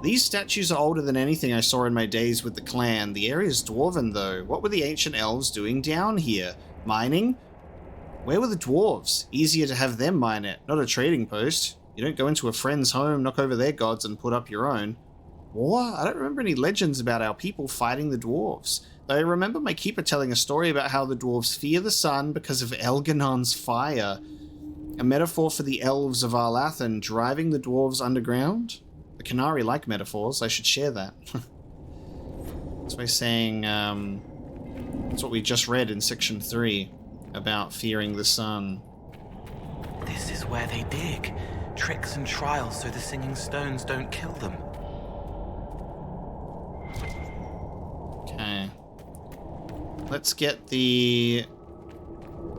Speaker 1: These statues are older than anything I saw in my days with the clan. The area is dwarven, though. What were the ancient elves doing down here? Mining? Where were the dwarves? Easier to have them mine it, not a trading post. You don't go into a friend's home, knock over their gods, and put up your own. War? I don't remember any legends about our people fighting the dwarves. Though I remember my keeper telling a story about how the dwarves fear the sun because of Elganon's fire. A metaphor for the elves of Arlathan driving the dwarves underground? The Qunari like metaphors, I should share that. That's by saying, that's what we just read in section 3, about fearing the sun.
Speaker 5: This is where they dig. Tricks and trials so the singing stones don't kill them.
Speaker 1: Okay. Let's get the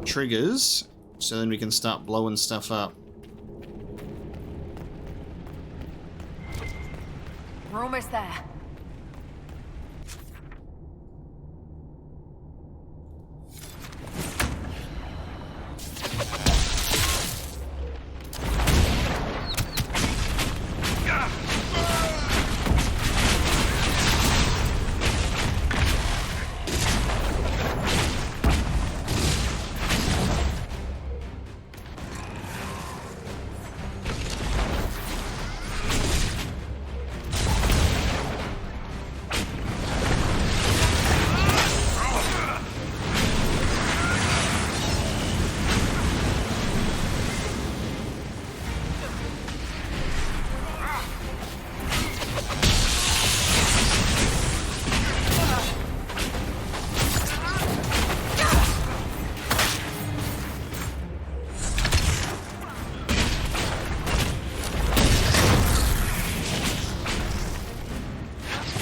Speaker 1: triggers, so then we can start blowing stuff up.
Speaker 3: We're almost there.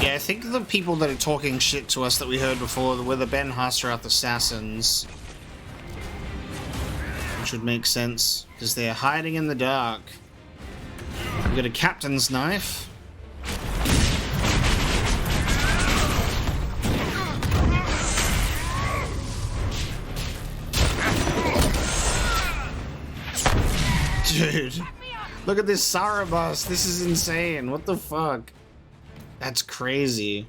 Speaker 1: I think the people that are talking shit to us that we heard before were the Ben Hasrath assassins. Which would make sense, because they're hiding in the dark. We got a captain's knife. Dude, look at this Sarabas. This is insane. What the fuck? That's crazy.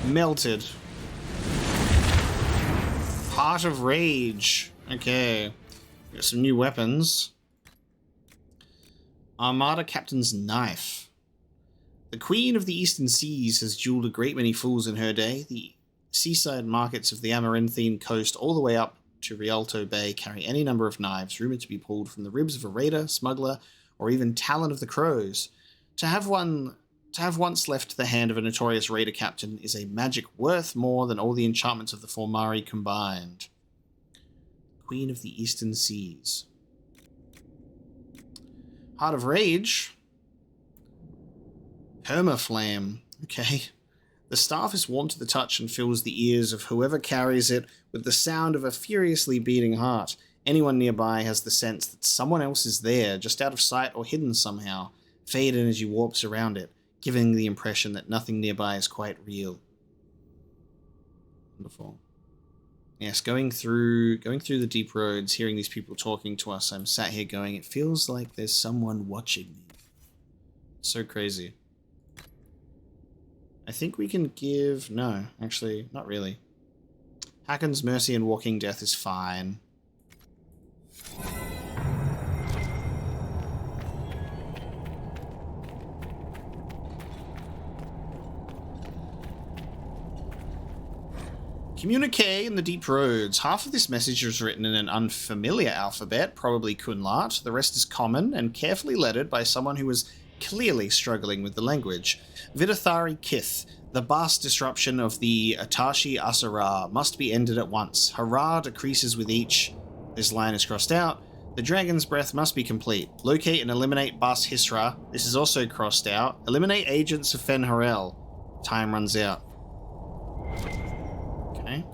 Speaker 1: Melted. Heart of Rage. Okay. Got some new weapons. Armada Captain's Knife. The Queen of the Eastern Seas has jeweled a great many fools in her day. The seaside markets of the Amaranthine coast all the way up to Rialto Bay carry any number of knives, rumored to be pulled from the ribs of a raider, smuggler, or even Talon of the Crows. To have once left the hand of a notorious raider captain is a magic worth more than all the enchantments of the Formari combined. Queen of the Eastern Seas. Heart of Rage. Permaflame. Okay. The staff is warm to the touch and fills the ears of whoever carries it with the sound of a furiously beating heart. Anyone nearby has the sense that someone else is there, just out of sight or hidden somehow. Fade energy warps around it, giving the impression that nothing nearby is quite real. Wonderful. Yes, going through the deep roads, hearing these people talking to us, I'm sat here going, it feels like there's someone watching me. So crazy. I think we can give... No, actually, not really. Hakon's Mercy and Walking Death is fine. Communique in the deep roads. Half of this message was written in an unfamiliar alphabet, probably Kunlat. The rest is common and carefully lettered by someone who was clearly struggling with the language. Vidathari Kith. The vast disruption of the Atashi Asara must be ended at once. Hurrah decreases with each. This line is crossed out. The dragon's breath must be complete. Locate and eliminate Bas Hisra. This is also crossed out. Eliminate agents of Fen Harel. Time runs out. Okay.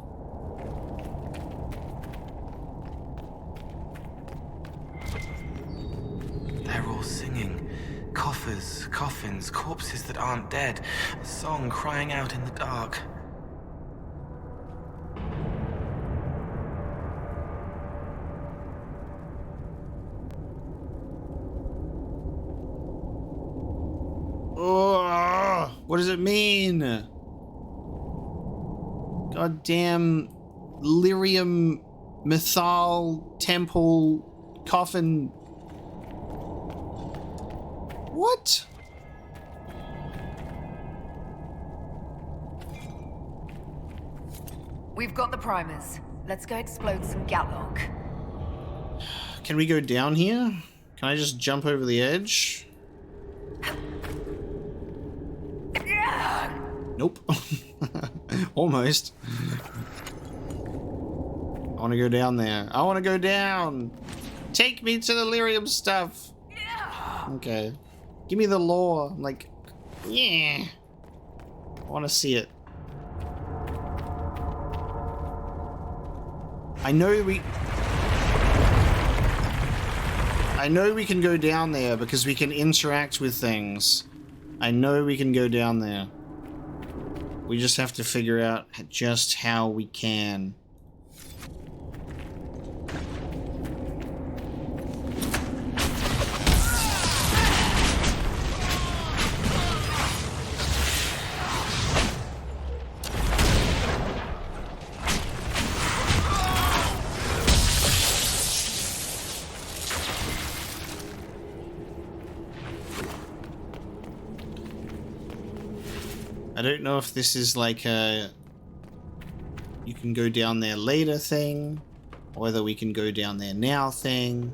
Speaker 5: They're all singing. Coffers, coffins, corpses that aren't dead. A song crying out in the dark.
Speaker 1: Oh, what does it mean? Goddamn lyrium, mythal, temple, coffin. What?
Speaker 3: We've got the primers. Let's go explode some Gatlock.
Speaker 1: Can we go down here? Can I just jump over the edge? Nope. Almost. I want to go down there. I want to go down. Take me to the lyrium stuff. Okay. Give me the lore. I'm like, yeah. I want to see it. I know we can go down there because we can interact with things. I know we can go down there. We just have to figure out just how we can. I don't know if this is like a you can go down there later thing, or whether we can go down there now thing.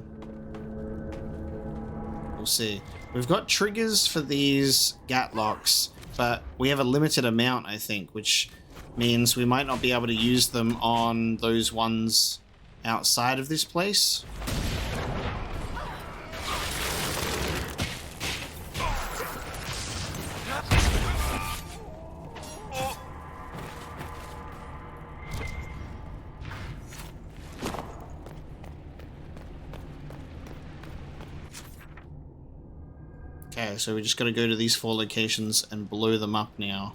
Speaker 1: We'll see. We've got triggers for these Gatlocks, but we have a limited amount, I think, which means we might not be able to use them on those ones outside of this place. Okay, so we just gotta go to these 4 locations and blow them up now.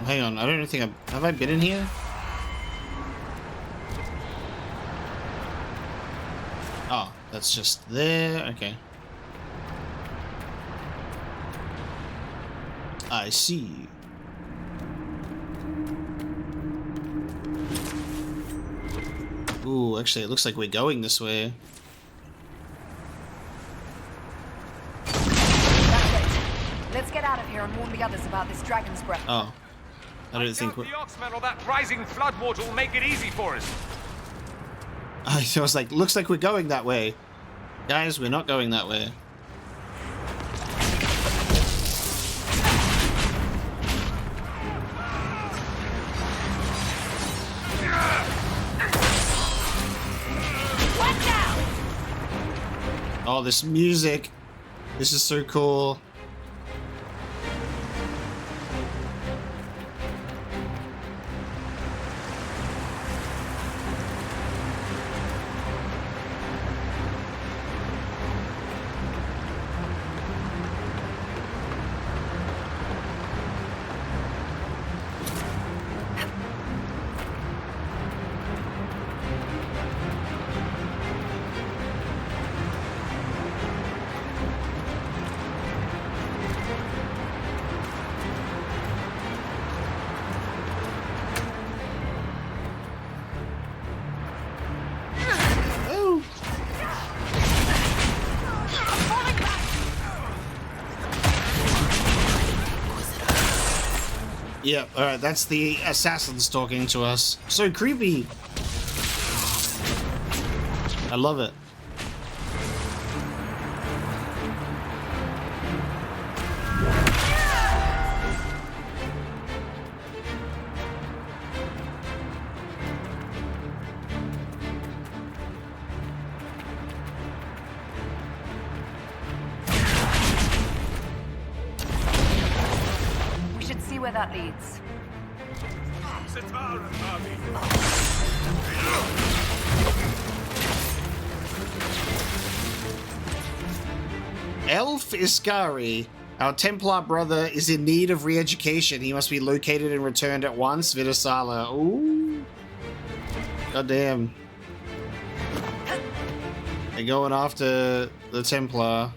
Speaker 1: Hang on, I don't think have I been in here? Oh, that's just there. Okay. I see. Ooh, actually, it looks like we're going this way.
Speaker 3: the others about this dragon's breath.
Speaker 1: Oh. I don't think
Speaker 15: the oxman or that rising floodwater will make it easy for us.
Speaker 1: I was like, looks like we're going that way. Guys, we're not going that way.
Speaker 3: Watch out!
Speaker 1: Oh, this music. This is so cool. Yeah, alright, that's the assassins talking to us. So creepy! I love it.
Speaker 3: We should see where that leads.
Speaker 1: Elf Iskari, our Templar brother, is in need of re-education. He must be located and returned at once. Vidasala. Ooh. Goddamn. They're going after the Templar.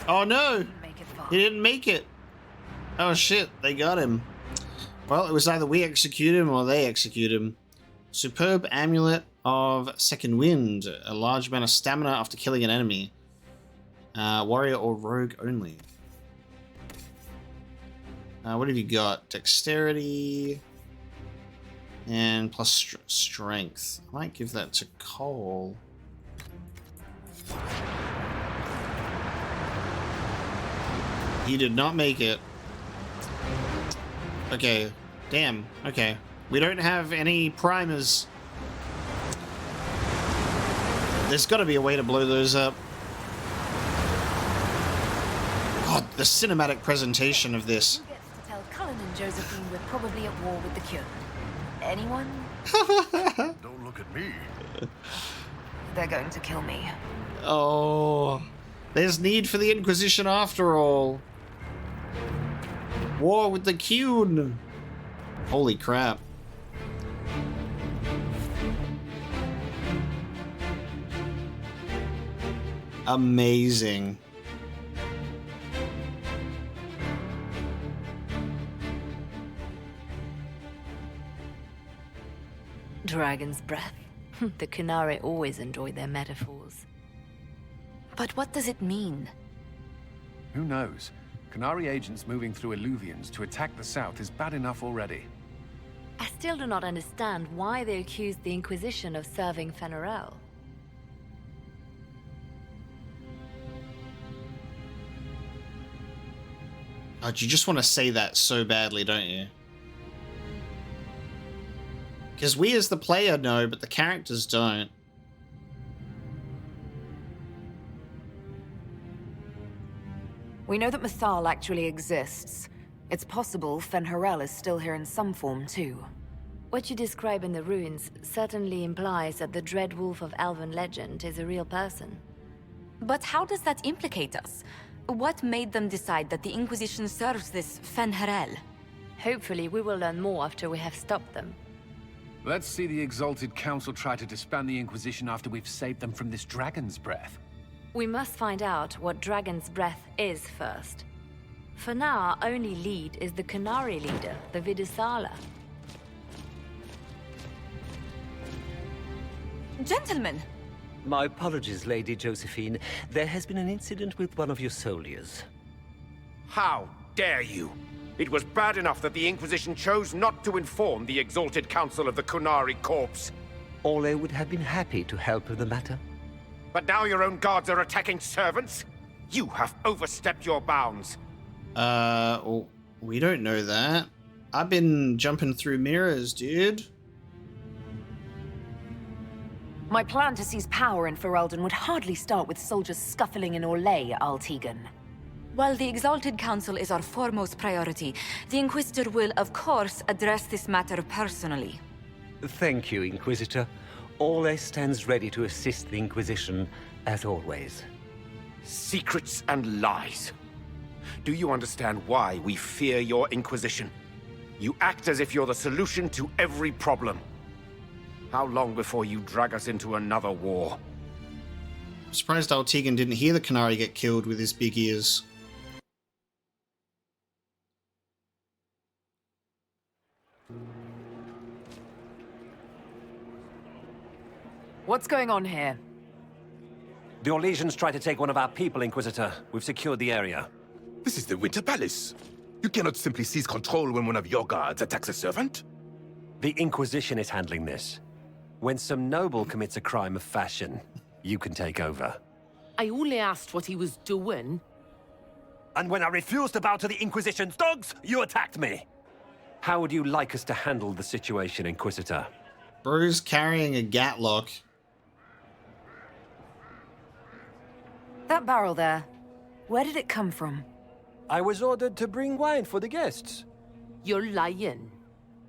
Speaker 1: Oh no! He didn't make it. Oh shit, they got him. Well, it was either we execute him or they execute him. Superb amulet of second wind. A large amount of stamina after killing an enemy. Warrior or rogue only. What have you got? Dexterity. And plus strength. I might give that to Cole. He did not make it. Okay. Damn. Okay. We don't have any primers. There's got to be a way to blow those up. God, the cinematic presentation of this.
Speaker 3: Who gets to tell Cullen and Josephine we're probably at war with the Qunari? Anyone?
Speaker 14: Don't look at me.
Speaker 3: They're going to kill me.
Speaker 1: Oh. There's need for the Inquisition after all. War with the Qunari. Holy crap. Amazing.
Speaker 6: Dragon's breath. The Qunari always enjoy their metaphors.
Speaker 3: But what does it mean?
Speaker 11: Who knows? Qunari agents moving through Illuvians to attack the south is bad enough already.
Speaker 6: I still do not understand why they accused the Inquisition of serving Fenarel.
Speaker 1: Oh, you just want to say that so badly, don't you? Because we as the player know, but the characters don't.
Speaker 3: We know that Mythal actually exists. It's possible Fenharel is still here in some form, too.
Speaker 6: What you describe in the ruins certainly implies that the Dread Wolf of elven legend is a real person.
Speaker 16: But how does that implicate us? What made them decide that the Inquisition serves this Fen'Harel?
Speaker 6: Hopefully we will learn more after we have stopped them.
Speaker 11: Let's see the Exalted Council try to disband the Inquisition after we've saved them from this dragon's breath.
Speaker 6: We must find out what Dragon's Breath is first. For now, our only lead is the Qunari leader, the Vidisala.
Speaker 16: Gentlemen!
Speaker 17: My apologies, Lady Josephine. There has been an incident with one of your soldiers.
Speaker 15: How dare you? It was bad enough that the Inquisition chose not to inform the Exalted Council of the Qunari Corps.
Speaker 17: Ole would have been happy to help with the matter.
Speaker 15: But now your own guards are attacking servants? You have overstepped your bounds.
Speaker 1: Well, we don't know that. I've been jumping through mirrors, dude.
Speaker 3: My plan to seize power in Ferelden would hardly start with soldiers scuffling in Orlais, Altegan.
Speaker 16: While the Exalted Council is our foremost priority, the Inquisitor will, of course, address this matter personally.
Speaker 17: Thank you, Inquisitor. Ole stands ready to assist the Inquisition, as always.
Speaker 15: Secrets and lies. Do you understand why we fear your Inquisition? You act as if you're the solution to every problem. How long before you drag us into another war?
Speaker 1: I'm surprised Altegan didn't hear the Qunari get killed with his big ears.
Speaker 3: What's going on here?
Speaker 12: The Orlesians tried to take one of our people, Inquisitor. We've secured the area.
Speaker 18: This is the Winter Palace. You cannot simply seize control when one of your guards attacks a servant.
Speaker 12: The Inquisition is handling this. When some noble commits a crime of fashion, you can take over.
Speaker 19: I only asked what he was doing.
Speaker 12: And when I refused to bow to the Inquisition's dogs, you attacked me! How would you like us to handle the situation, Inquisitor?
Speaker 1: Bro's carrying a gatlock.
Speaker 3: That barrel there, where did it come from?
Speaker 12: I was ordered to bring wine for the guests.
Speaker 19: You're lying.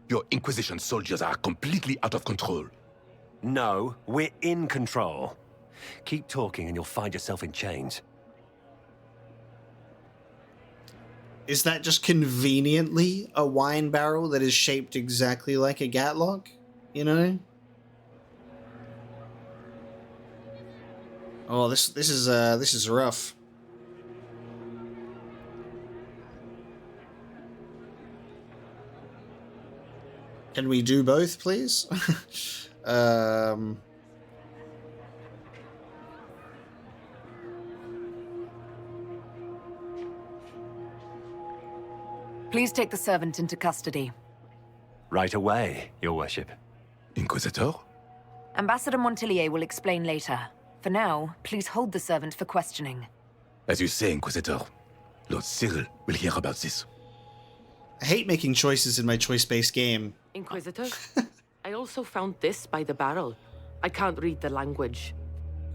Speaker 18: Your Inquisition soldiers are completely out of control.
Speaker 12: No, we're in control. Keep talking and you'll find yourself in chains.
Speaker 1: Is that just conveniently a wine barrel that is shaped exactly like a gatlock? You know? Oh, this is rough. Can we do both, please?
Speaker 3: Please take the servant into custody.
Speaker 12: Right away, Your Worship.
Speaker 18: Inquisitor?
Speaker 3: Ambassador Montillier will explain later. For now, please hold the servant for questioning.
Speaker 18: As you say, Inquisitor. Lord Cyril will hear about this.
Speaker 1: I hate making choices in my choice-based game.
Speaker 19: Inquisitor, I also found this by the barrel. I can't read the language.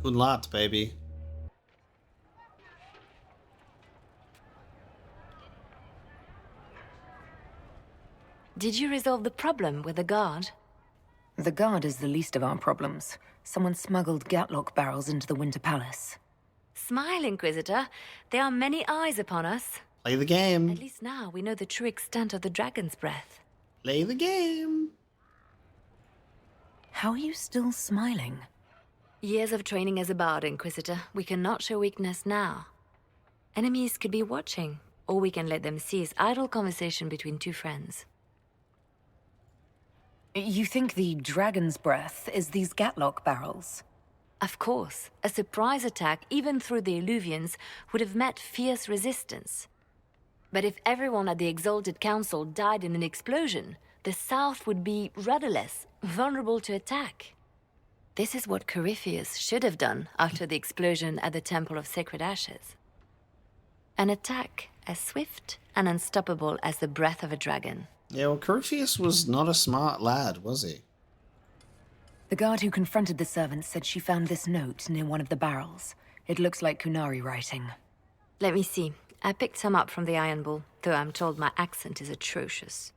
Speaker 1: Kunlat, baby.
Speaker 6: Did you resolve the problem with the guard?
Speaker 3: The guard is the least of our problems. Someone smuggled gatlock barrels into the Winter Palace.
Speaker 6: Smile, Inquisitor. There are many eyes upon us.
Speaker 1: Play the game.
Speaker 6: At least now we know the true extent of the dragon's breath.
Speaker 1: Play the game.
Speaker 3: How are you still smiling?
Speaker 6: Years of training as a bard, Inquisitor. We cannot show weakness now. Enemies could be watching, or we can let them seize idle conversation between two friends.
Speaker 3: You think the dragon's breath is these gatlock barrels?
Speaker 6: Of course. A surprise attack, even through the Illuvians, would have met fierce resistance. But if everyone at the Exalted Council died in an explosion, the South would be rudderless, vulnerable to attack. This is what Corypheus should have done after the explosion at the Temple of Sacred Ashes. An attack as swift and unstoppable as the breath of a dragon.
Speaker 1: Yeah, well, Corypheus was not a smart lad, was he?
Speaker 3: The guard who confronted the servant said she found this note near one of the barrels. It looks like Qunari writing.
Speaker 6: Let me see. I picked some up from the Iron Bull, though I'm told my accent is atrocious.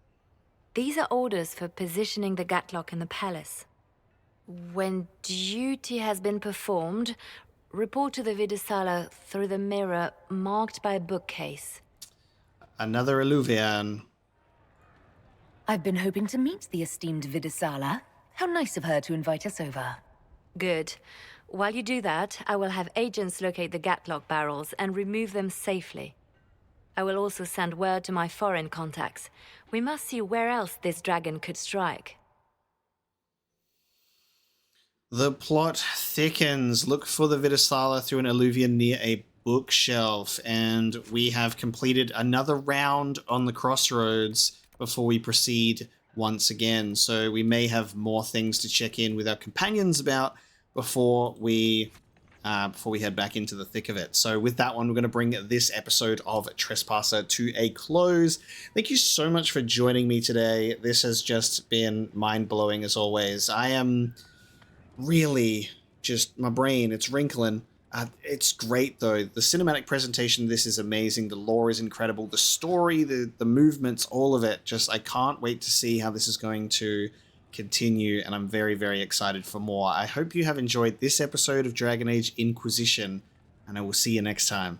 Speaker 6: These are orders for positioning the gatlock in the palace. When duty has been performed, report to the Vidisala through the mirror marked by a bookcase.
Speaker 1: Another Illuvian.
Speaker 3: I've been hoping to meet the esteemed Vidisala. How nice of her to invite us over.
Speaker 6: Good. While you do that, I will have agents locate the Gatlock barrels and remove them safely. I will also send word to my foreign contacts. We must see where else this dragon could strike.
Speaker 1: The plot thickens. Look for the Vidisala through an Illuvian near a bookshelf. And we have completed another round on the crossroads before we proceed once again. So we may have more things to check in with our companions about before we head back into the thick of it. So with that one, we're going to bring this episode of Trespasser to a close. Thank you so much for joining me today. This has just been mind-blowing as always. I am really just, my brain, it's wrinkling. It's great though. The cinematic presentation of this is amazing. The lore is incredible. The story, the movements, all of it. Just, I can't wait to see how this is going to continue, and I'm very, very excited for more. I hope you have enjoyed this episode of Dragon Age Inquisition, and I will see you next time.